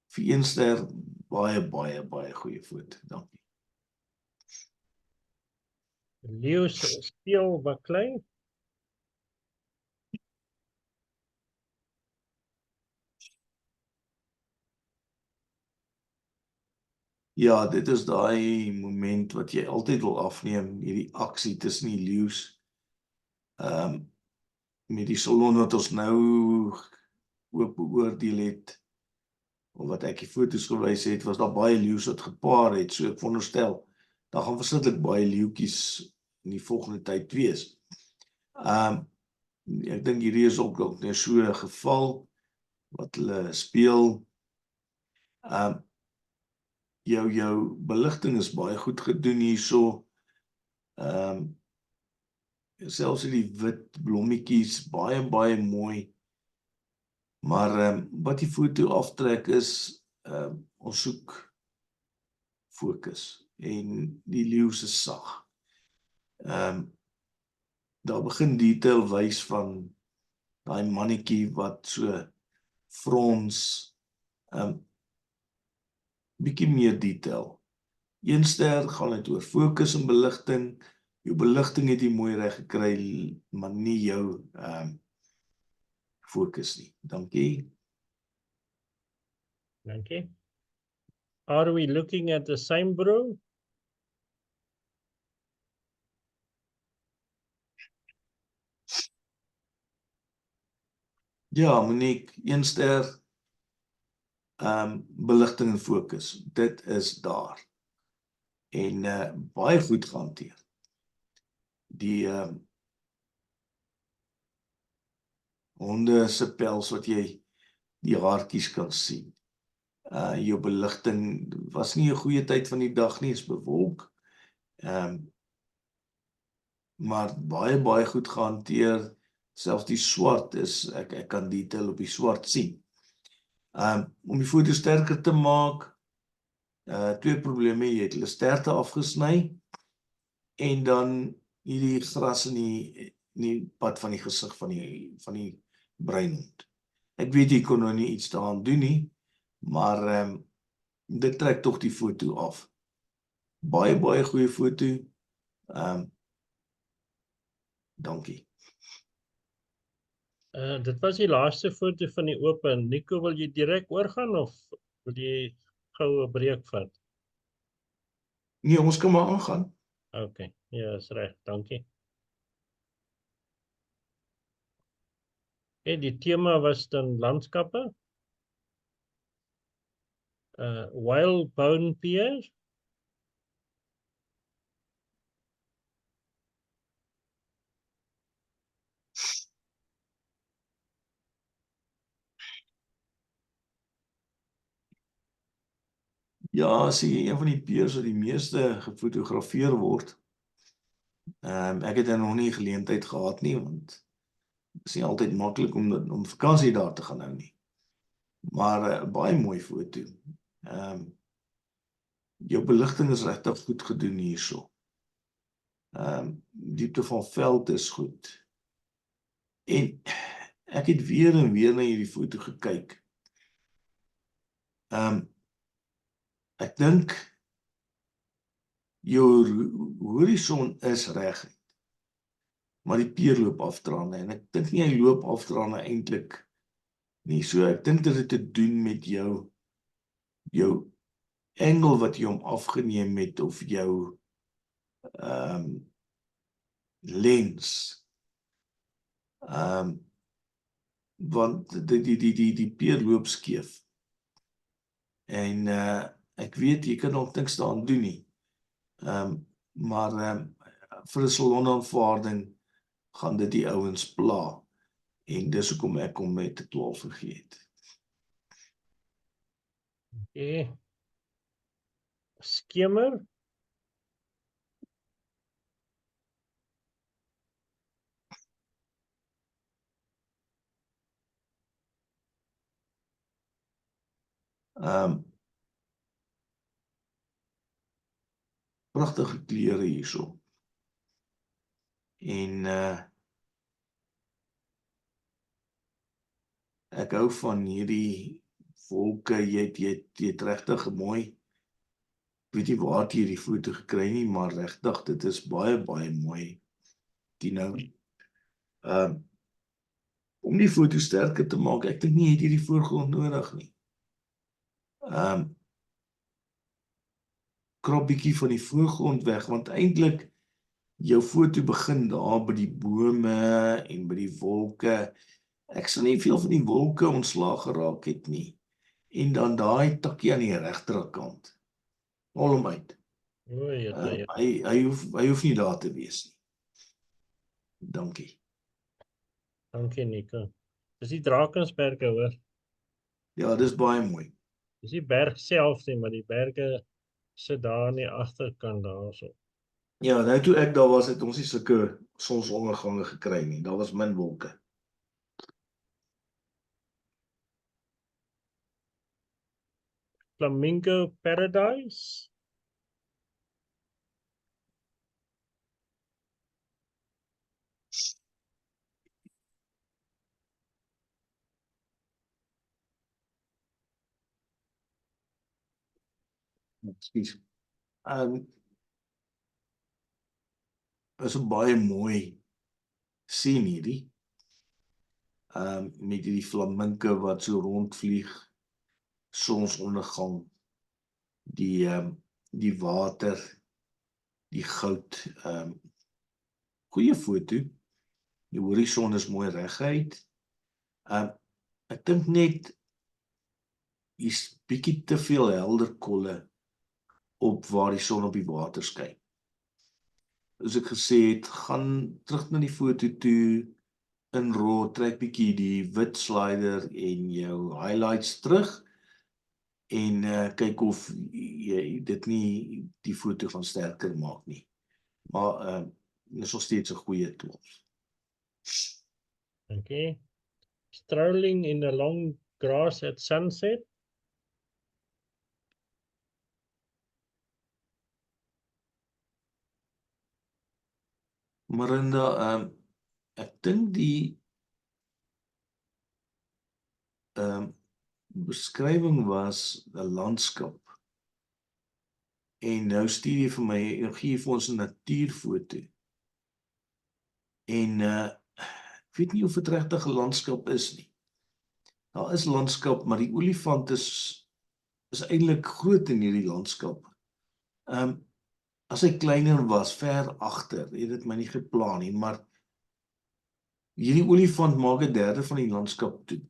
Speaker 5: vir 1 ster baie goeie foto. Dankie.
Speaker 1: Leeu speel baklei.
Speaker 5: Ja, dit is daai moment wat jy altyd wil afneem, hierdie aksie tussen die leeu's. Met die salon wat ons nou ook beoordeel het, of wat ek die foto's gewys het, was daar baie leeu's wat gepaar het, so ek veronderstel, daar gaan verskriklik baie leeuetjies in die volgende tyd wees. Ek dink hierdie is ook net so 'n geval, wat hulle speel. Jou beligting is baie goed gedoen hierso. Selfs die wit blommetjies, baie mooi. Maar wat die foto aftrek is, ons soek fokus en die leeu se sag. Daar begin detail wys van daai mannetjie wat so frons, bietjie meer detail. 1 ster gaan dit oor fokus en beligting. Jou beligting het jy mooi reg gekry, maar nie jou fokus nie. Dankie.
Speaker 1: Dankie. Are we looking at the same bro?
Speaker 5: Ja, Monique, 1 ster, beligting en fokus. Dit is daar. En baie goed gehanteer. Die honde se pels wat jy die haartjies kan sien. Jou beligting was nie 'n goeie tyd van die dag nie, is bewolk. Maar baie goed gehanteer. Selfs die swart is, ek kan detail op die swart sien. Om die foto sterker te maak, 2 probleme, jy het hulle sterte afgesny, en dan hierdie gras in die pad van die gesig van die breinhond. Ek weet jy kon nou nie iets daaraan doen nie, maar dit trek tog die foto af. Baie goeie foto. Dankie.
Speaker 1: Dit was die laaste foto van die open. Nico, wil jy direk oorgaan of wil jy gou 'n breek vat?
Speaker 5: Nee, ons kan maar aangaan.
Speaker 1: Okay, ja, is reg, dankie. Okay, die tema was dan landskappe. Whalebone pier.
Speaker 5: Ja, sien een van die piers wat die meeste gefotografeer word. Ek het nog nie geleentheid gehad nie, want het is nie altyd maklik om vakansie daar te gaan hou nie. Maar baie mooi foto. Jou beligting is regtig goed gedoen hierso. Diepte van veld is goed. En ek het weer en weer na hierdie foto gekyk. Ek dink jou horison is reguit, maar die pier loop afdraande, en ek dink nie hy loop afdraande eintlik nie, so ek dink dit het te doen met jou angle wat jy hom afgeneem het, of jou lens, want die pier loop skeef, en ek weet, jy kan nog niks daaraan doen nie, maar vir 'n salonaanvaarding gaan dit die ouens pla, en dis hoekom ek hom met 'n 12 gegee het.
Speaker 1: Okay. Skemer.
Speaker 5: Pragtige kleure hierso. En ek hou van hierdie wolke, jy het regtig mooi. Ek weet nie waar jy die foto gekry nie, maar regtig, dit is baie, baie mooi. Tino. Om die foto sterker te maak, ek dink nie het jy die voorgrond nodig nie. Krap bietjie van die voorgrond weg, want eintlik jou foto begin daar by die bome en by die wolke. Ek sal nie veel van die wolke ontslaag geraak het nie. En dan daai takkie aan die regterkant. Al hom uit.
Speaker 1: O, jette.
Speaker 5: Hy hoef nie daar te wees nie. Dankie.
Speaker 1: Dankie Nico. Dis die Drakensberge hoor.
Speaker 5: Ja, dis baie mooi.
Speaker 1: Dis die berg self nie, maar die berge sit daar aan die agterkant daarso.
Speaker 5: Ja, nou toe ek daar was, het ons nie sulke sonsondergange gekry nie. Daar was min wolke.
Speaker 1: Flamingo Paradise.
Speaker 5: Ekskuus. Is 'n baie mooi sien hierdie. Met die flaminke wat so rondvlieg, sonsondergang, die water, die goud, goeie foto. Die horison is mooi reguit. Ek dink net hier's bietjie te veel helder kolle op waar die son op die water skyn. Soos ek gesê het, gaan terug na die foto toe, in RAW, trek bietjie die wit slider en jou highlights terug en kyk of jy dit nie die foto gaan sterker maak nie. Maar is nog steeds 'n goeie tool.
Speaker 1: Okay. Strolling in the long grass at sunset.
Speaker 5: Marinda, ek dink die beskrywing was 'n landskap. En nou stuur jy vir my, gee vir ons 'n natuurfoto. En ek weet nie of dit regtig 'n landskap is nie. Daar is landskap, maar die olifant is eintlik groot in hierdie landskap. As hy kleiner was, ver agter, het dit my nie geplan nie, maar hierdie olifant maak 'n derde van die landskap toe.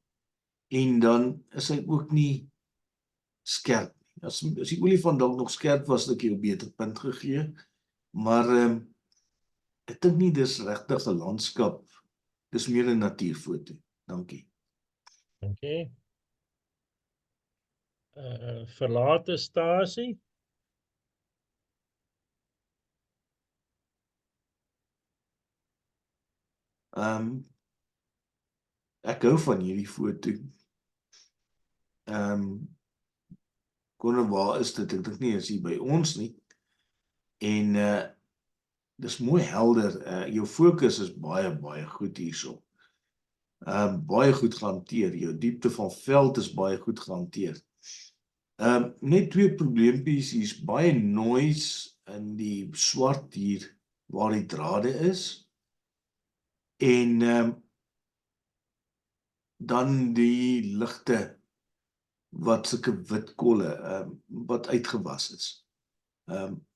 Speaker 5: En dan is hy ook nie skerp nie. As die olifant dalk nog skerp was, het ek jou 'n beter punt gegee, maar ek dink nie dis regtig 'n landskap, dis meer 'n natuurfoto. Dankie.
Speaker 1: Okay. Verlate stasie.
Speaker 5: Ek hou van hierdie foto. Waar is dit? Ek dink nie is hier by ons nie. En dis mooi helder. Jou fokus is baie, baie goed hierso. Baie goed gehanteer. Jou diepte van veld is baie goed gehanteer. Net twee probleempies, hier's baie noise in die swart hier waar die drade is. En dan die ligte wat sulke wit kolle wat uitgewas is.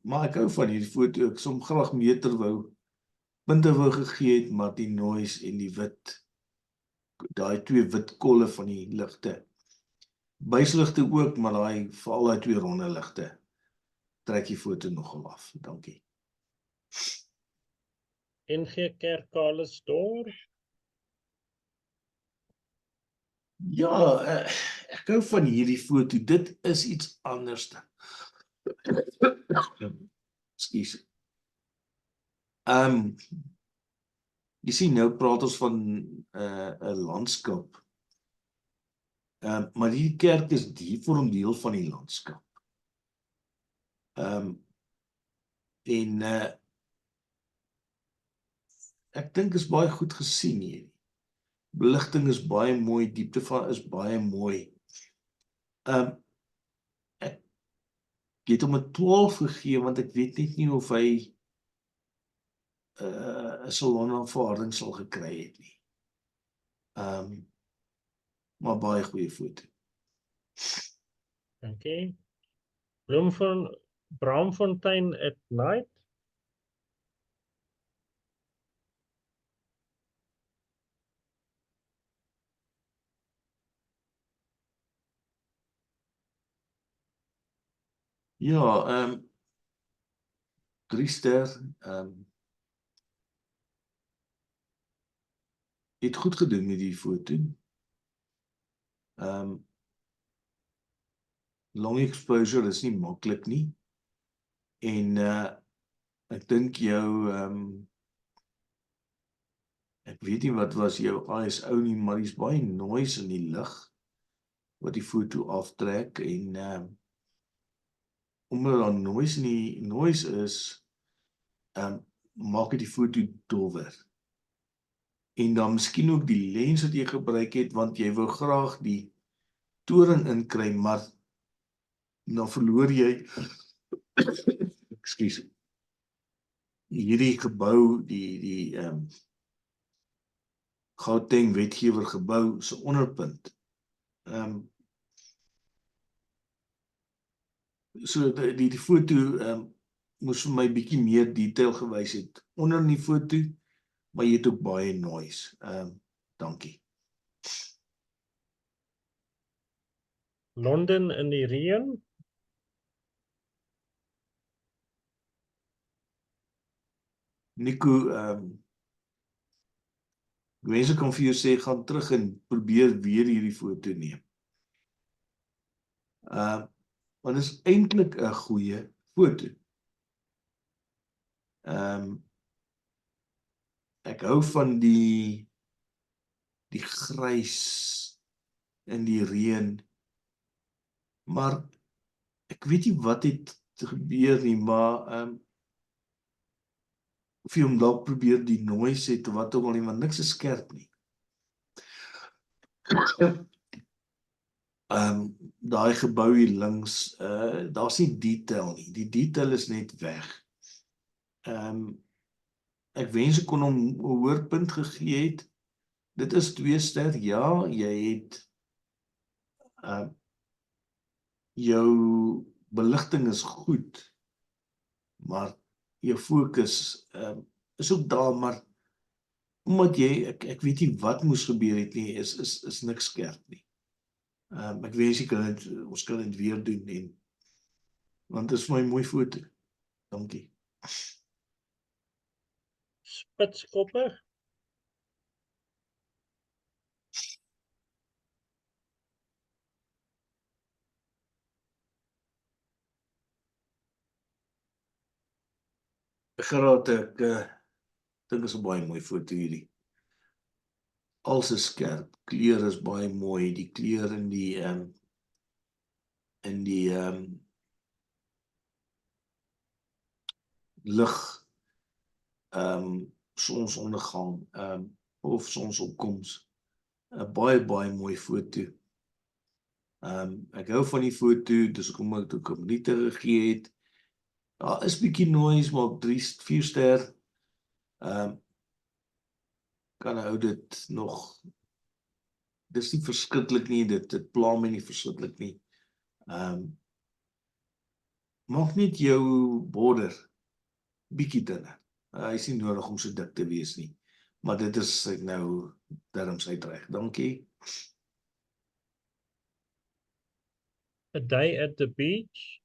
Speaker 5: Maar ek hou van hierdie foto, ek som graag meter punte wou gegee het, maar die noise en die wit, daai twee wit kolle van die ligte. Buisligte ook, maar veral daai twee ronde ligte trek die foto nogal af. Dankie.
Speaker 1: NG Kerk Karlsdorp.
Speaker 5: Ja, ek hou van hierdie foto. Dit is iets anders. Ekskuus. Jy sien nou praat ons van 'n landskap. Maar die kerk is vorm deel van die landskap. En ek dink is baie goed gesien hier. Beligting is baie mooi, diepte van is baie mooi. Ek het hom 'n 12 gegee, want ek weet net nie of hy 'n salonaanvaarding sal gekry het nie. Maar baie goeie foto.
Speaker 1: Dankie. Braamfontein at night.
Speaker 5: Ja, 3 ster, het goed gedoen met die foto. Long exposure is nie maklik nie. En ek dink jou, ek weet nie wat was jou ISO nie, maar die is baie noise in die lig, wat die foto aftrek, en omdat daar noise is, maak dit die foto dowwer. En dan miskien ook die lens wat jy gebruik het, want jy wou graag die toring inkry, maar dan verloor jy ekskuus, hierdie gebou, die Gauteng wetgewer gebou se onderpunt. So die foto moes vir my bietjie meer detail gewys het onder in die foto, maar jy het ook baie noise. Dankie.
Speaker 1: Londen in die reën.
Speaker 5: Nico, mense kan vir jou sê, gaan terug en probeer weer hierdie foto neem. Want dit is eintlik 'n goeie foto. Ek hou van die grys in die reën, maar ek weet nie wat het gebeur nie, maar of jy hom dalk probeer die noise het, of wat ook al nie, want niks is skerp nie. Daai gebou hier links, daar's nie detail nie, die detail is net weg. Ek wens ek kon hom 'n hoër punt gegee het. Dit is 2 ster, ja, jy het jou beligting is goed, maar jou fokus is ook daar, maar omdat jy, ek weet nie wat moes gebeur het nie, is niks skerp nie. Ek wens ons kan dit weer doen, want dit is vir my mooi foto. Dankie.
Speaker 1: Spitskoppe.
Speaker 5: Geraad, ek dink is 'n baie mooi foto hierdie. Alles is skerp, kleur is baie mooi, die kleur in die lig, sonsondergang, of sonsopkoms. 'n baie mooi foto. Ek hou van die foto, dis hoekom ek ook 'n minute gegee het. Daar is bietjie noise, maar op 3-4 ster, kan hou dit nog, dis nie verskriklik nie, dit pla my nie verskriklik nie. Maak net jou border bietjie dunner. Hy is nie nodig om so dik te wees nie, maar dit is ek nou darms uitreg. Dankie.
Speaker 1: A day at the beach.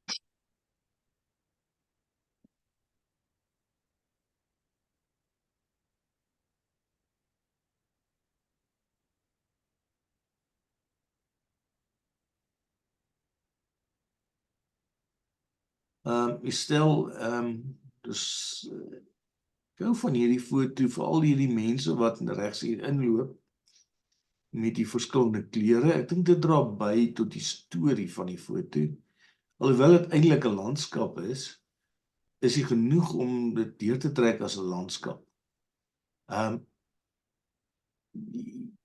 Speaker 5: Stel, dus ek hou van hierdie foto, veral hierdie mense wat regs hier inloop, met die verskillende kleure. Ek dink dit dra by tot die storie van die foto. Alhoewel dit eintlik 'n landskap is dit genoeg om dit deur te trek as 'n landskap.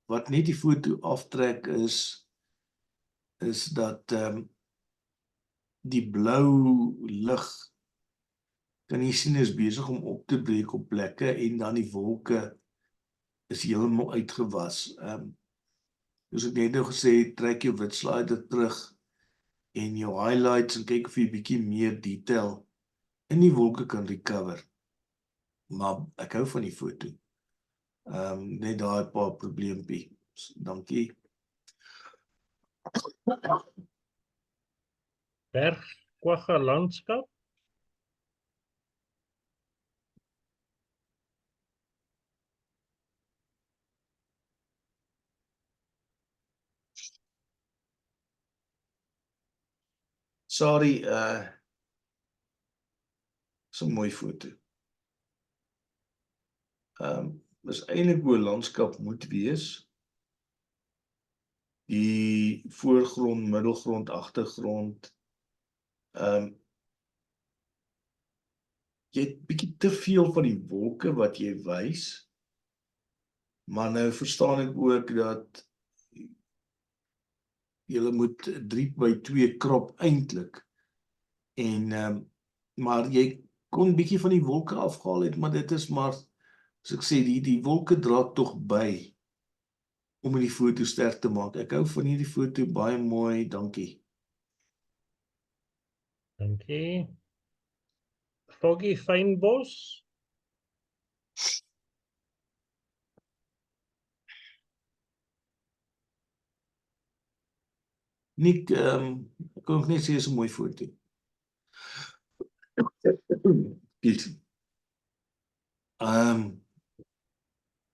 Speaker 5: Wat net die foto aftrek is dat die blou lig kan jy sien is besig om op te breek op plekke en dan die wolke is heeltemal uitgewas. Soos ek net nou gesê het, trek jou wit slider terug en jou highlights en kyk of jy bietjie meer detail in die wolke kan recover. Maar ek hou van die foto. Net daai paar probleempie. Dankie.
Speaker 1: Bergkwagga landskap.
Speaker 5: Sorry, is 'n mooi foto. Is eintlik hoe 'n landskap moet wees. Die voorgrond, middelgrond, agtergrond. Jy het bietjie te veel van die wolke wat jy wys. Maar nou verstaan ek ook dat jy moet 3:2 krop eintlik. Maar jy kon bietjie van die wolke afgehaal het, maar dit is maar, as ek sê, die wolke dra tog by om die foto sterk te maak. Ek hou van hierdie foto, baie mooi, dankie.
Speaker 1: Dankie. Foggy fynbos.
Speaker 5: Nick, ek kan ook net sê is 'n mooi foto.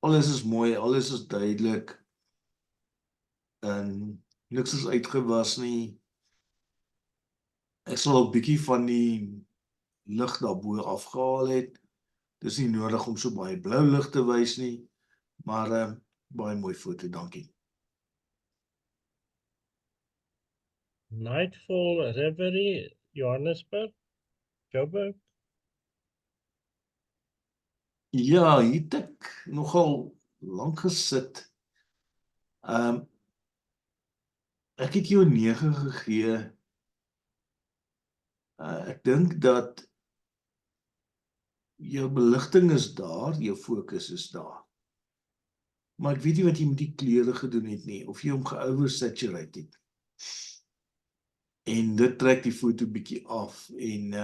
Speaker 5: Alles is mooi, alles is duidelik. En niks is uitgewas nie. Ek sal 'n bietjie van die lig daarbo afgehaal het. Dis nie nodig om so baie blou lig te wys nie, maar baie mooi foto, dankie.
Speaker 1: Nightfall Reverie, Johannesburg, Joburg.
Speaker 5: Ja, hier het ek nogal lank gesit. Ek het jou 9 gegee. Ek dink dat jou beligting is daar, jou fokus is daar. Maar ek weet nie wat jy met die kleure gedoen het nie, of jy hom ge-oversaturate het. En dit trek die foto bietjie af, en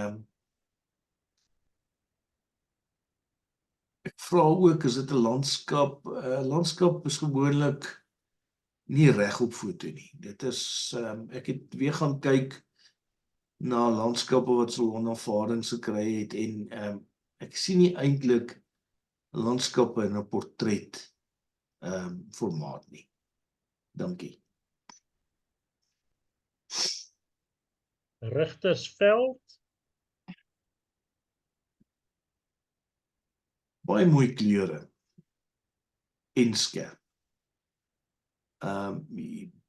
Speaker 5: ek vra ook, is dit 'n landskap? Landskap is gewoonlik nie reg op foto nie. Dit is, ek het weer gaan kyk na landskappe wat so ervarings gekry het, en ek sien nie eintlik landskappe in 'n portret formaat nie. Dankie.
Speaker 1: Rigtersveld.
Speaker 5: Baie mooi kleure en skerp.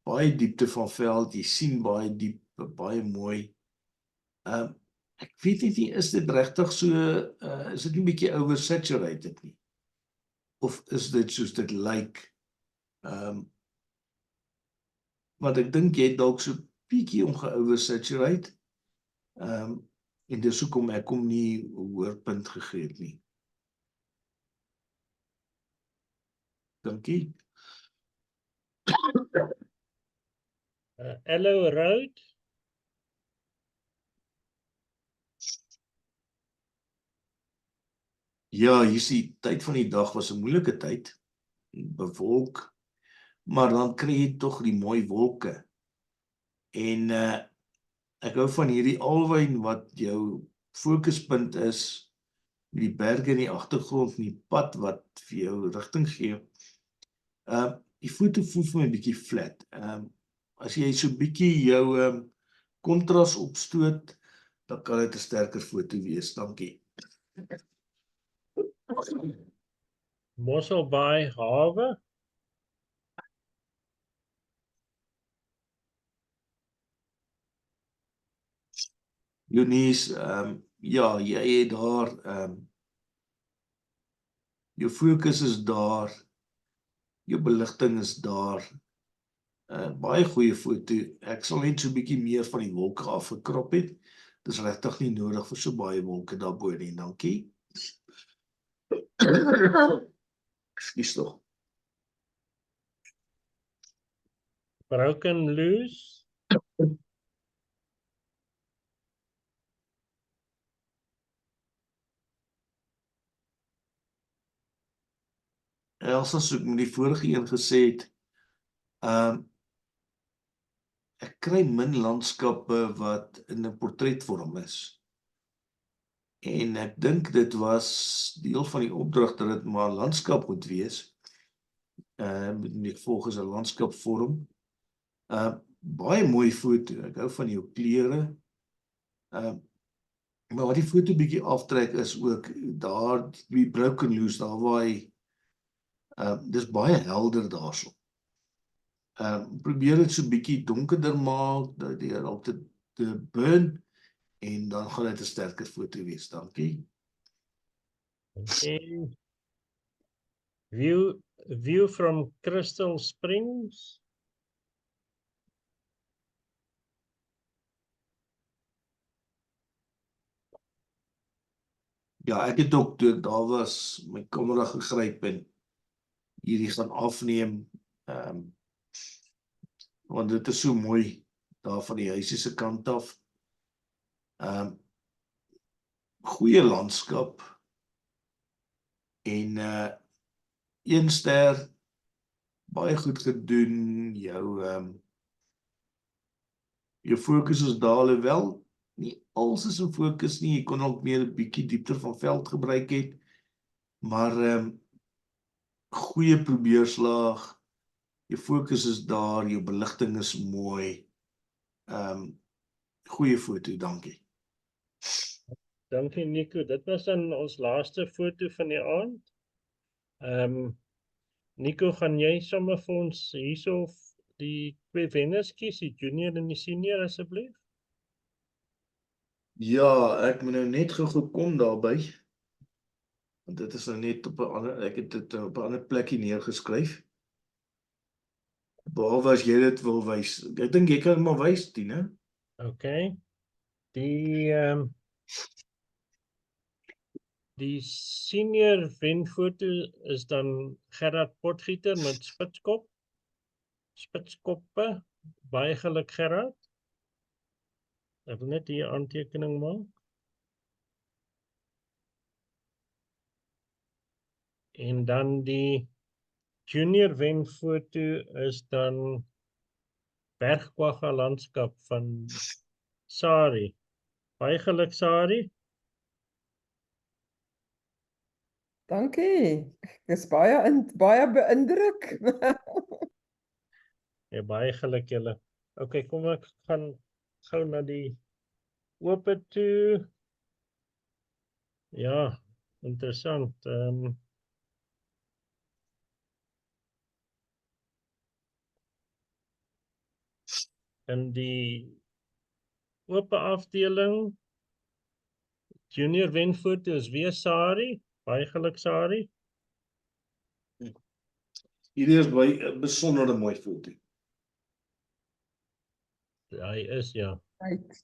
Speaker 5: Baie diepte van veld, jy sien baie diep, baie mooi. Ek weet nie, is dit regtig so, is dit nie 'n bietjie oversaturated nie? Of is dit soos dit lyk? Want ek dink jy het dalk so bietjie om ge-oversaturate, en dis hoekom ek hom nie 'n hoër punt gegee het nie. Dankie.
Speaker 1: Ellow Road.
Speaker 5: Ja, hier is die tyd van die dag was 'n moeilike tyd, bewolk, maar dan kry jy tog die mooi wolke. En ek hou van hierdie alwyn wat jou fokuspunt is, die berge in die agtergrond en die pad wat vir jou rigting gee. Die foto voel vir my 'n bietjie flat. As jy so bietjie jou kontras opstoot, dan kan dit 'n sterker foto wees. Dankie.
Speaker 1: Mossel Bay hawe.
Speaker 5: Eunice, ja, jy het daar, jou fokus is daar, jou beligting is daar, baie goeie foto, ek sal net so 'n bietjie meer van die wolke afgekrop het, dis regtig nie nodig vir so baie wolke daarbo nie, dankie. Ekskuus tog.
Speaker 1: Broken loose.
Speaker 5: Elsa, soos ek met die vorige een gesê het, ek kry min landskappe wat in 'n portretvorm is. En ek dink dit was deel van die opdrag dat dit maar landskap moet wees. In die gevolg is 'n landskapvorm. Baie mooi foto, ek hou van jou kleure. Maar wat die foto bietjie aftrek is ook daar die broken loose, daar waar hy dis baie helder daarso. Probeer dit so bietjie donkerder maak, deur op te burn, en dan gaan dit 'n sterker foto wees, dankie.
Speaker 1: Okay. View from Crystal Springs.
Speaker 5: Ja, ek het ook toe daar was my kamera gegryp en hierdie gaan afneem, want dit is so mooi daar van die huisie se kant af. Goeie landskap en 1 ster, baie goed gedoen, jou fokus is daar, alhoewel nie alles is in fokus nie, jy kon ook meer 'n bietjie diepte van veld gebruik het, maar goeie probeerslaag, jou fokus is daar, jou beligting is mooi, goeie foto, dankie.
Speaker 1: Dankie Nico, dit was dan ons laaste foto van die aand. Nico, gaan jy sommer vir ons hierso die 2 wenners kies, die junior en die senior asseblief?
Speaker 5: Ja, ek moet nou net gou kom daarby, want dit is nou net op 'n ander, ek het dit op 'n ander plekkie neergeskryf. Behalwe as jy dit wil wys, ek dink jy kan maar wys, Tine.
Speaker 1: Okay. Die senior wenfoto is dan Gerard Potgieter met spitskoppe, baie geluk Gerard. Ek wil net hier 'n aantekening maak. En dan die junior wenfoto is dan Bergkwagga landskap van Sari. Baie geluk Sari.
Speaker 3: Dankie. Ek is baie beïndruk.
Speaker 1: Ja, baie geluk julle. Okay, kom ek gaan gou na die ope toe. Ja, interessant. In die ope afdeling junior wenfoto is weer Sari. Baie geluk Sari.
Speaker 5: Hierdie is baie 'n besondere mooi foto.
Speaker 1: Hy is ja.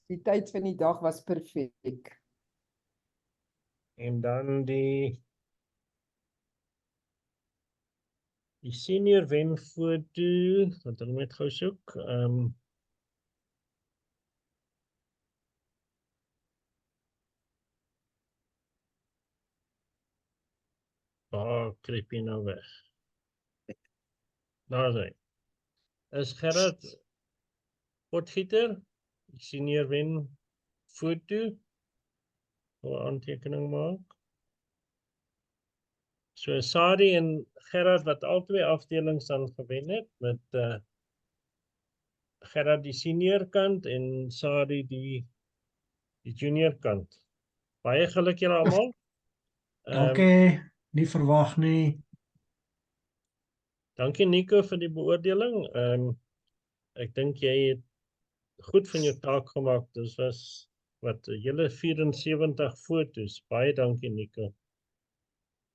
Speaker 3: Die tyd van die dag was perfek.
Speaker 1: En dan die senior wenfoto, wat ek net gou soek. Waar kruip jy nou weg? Daar is hy. Is Gerard Potgieter, senior wenfoto. Wil aantekening maak. So Sari en Gerard wat albei afdelings dan gewen het met Gerard die senior kant en Sari die junior kant. Baie geluk julle almal.
Speaker 8: Dankie, nie verwag nie.
Speaker 1: Dankie Nico vir die beoordeling. Ek dink jy het goed van jou taak gemaak. Dit was wat 'n hele 74 foto's. Baie dankie Nico.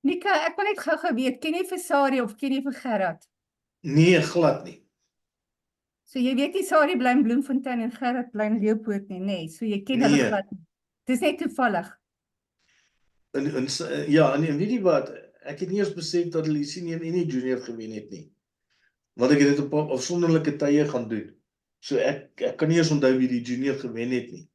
Speaker 9: Nika, ek wil net gou weet, ken jy vir Sari of ken jy vir Gerard?
Speaker 5: Nee, glad nie.
Speaker 9: So jy weet nie Sari bly in Bloemfontein en Gerard bly in Leeupoort nie, nee, so jy ken hulle
Speaker 5: Nee.
Speaker 9: glad nie. Dis net toevallig.
Speaker 5: Ja, en weet jy wat, ek het nie eens besef dat hulle die senior en die junior gewen het nie. Want ek het dit op afsonderlike tye gaan doen. So ek kan nie eens onthou wie die junior gewen het nie.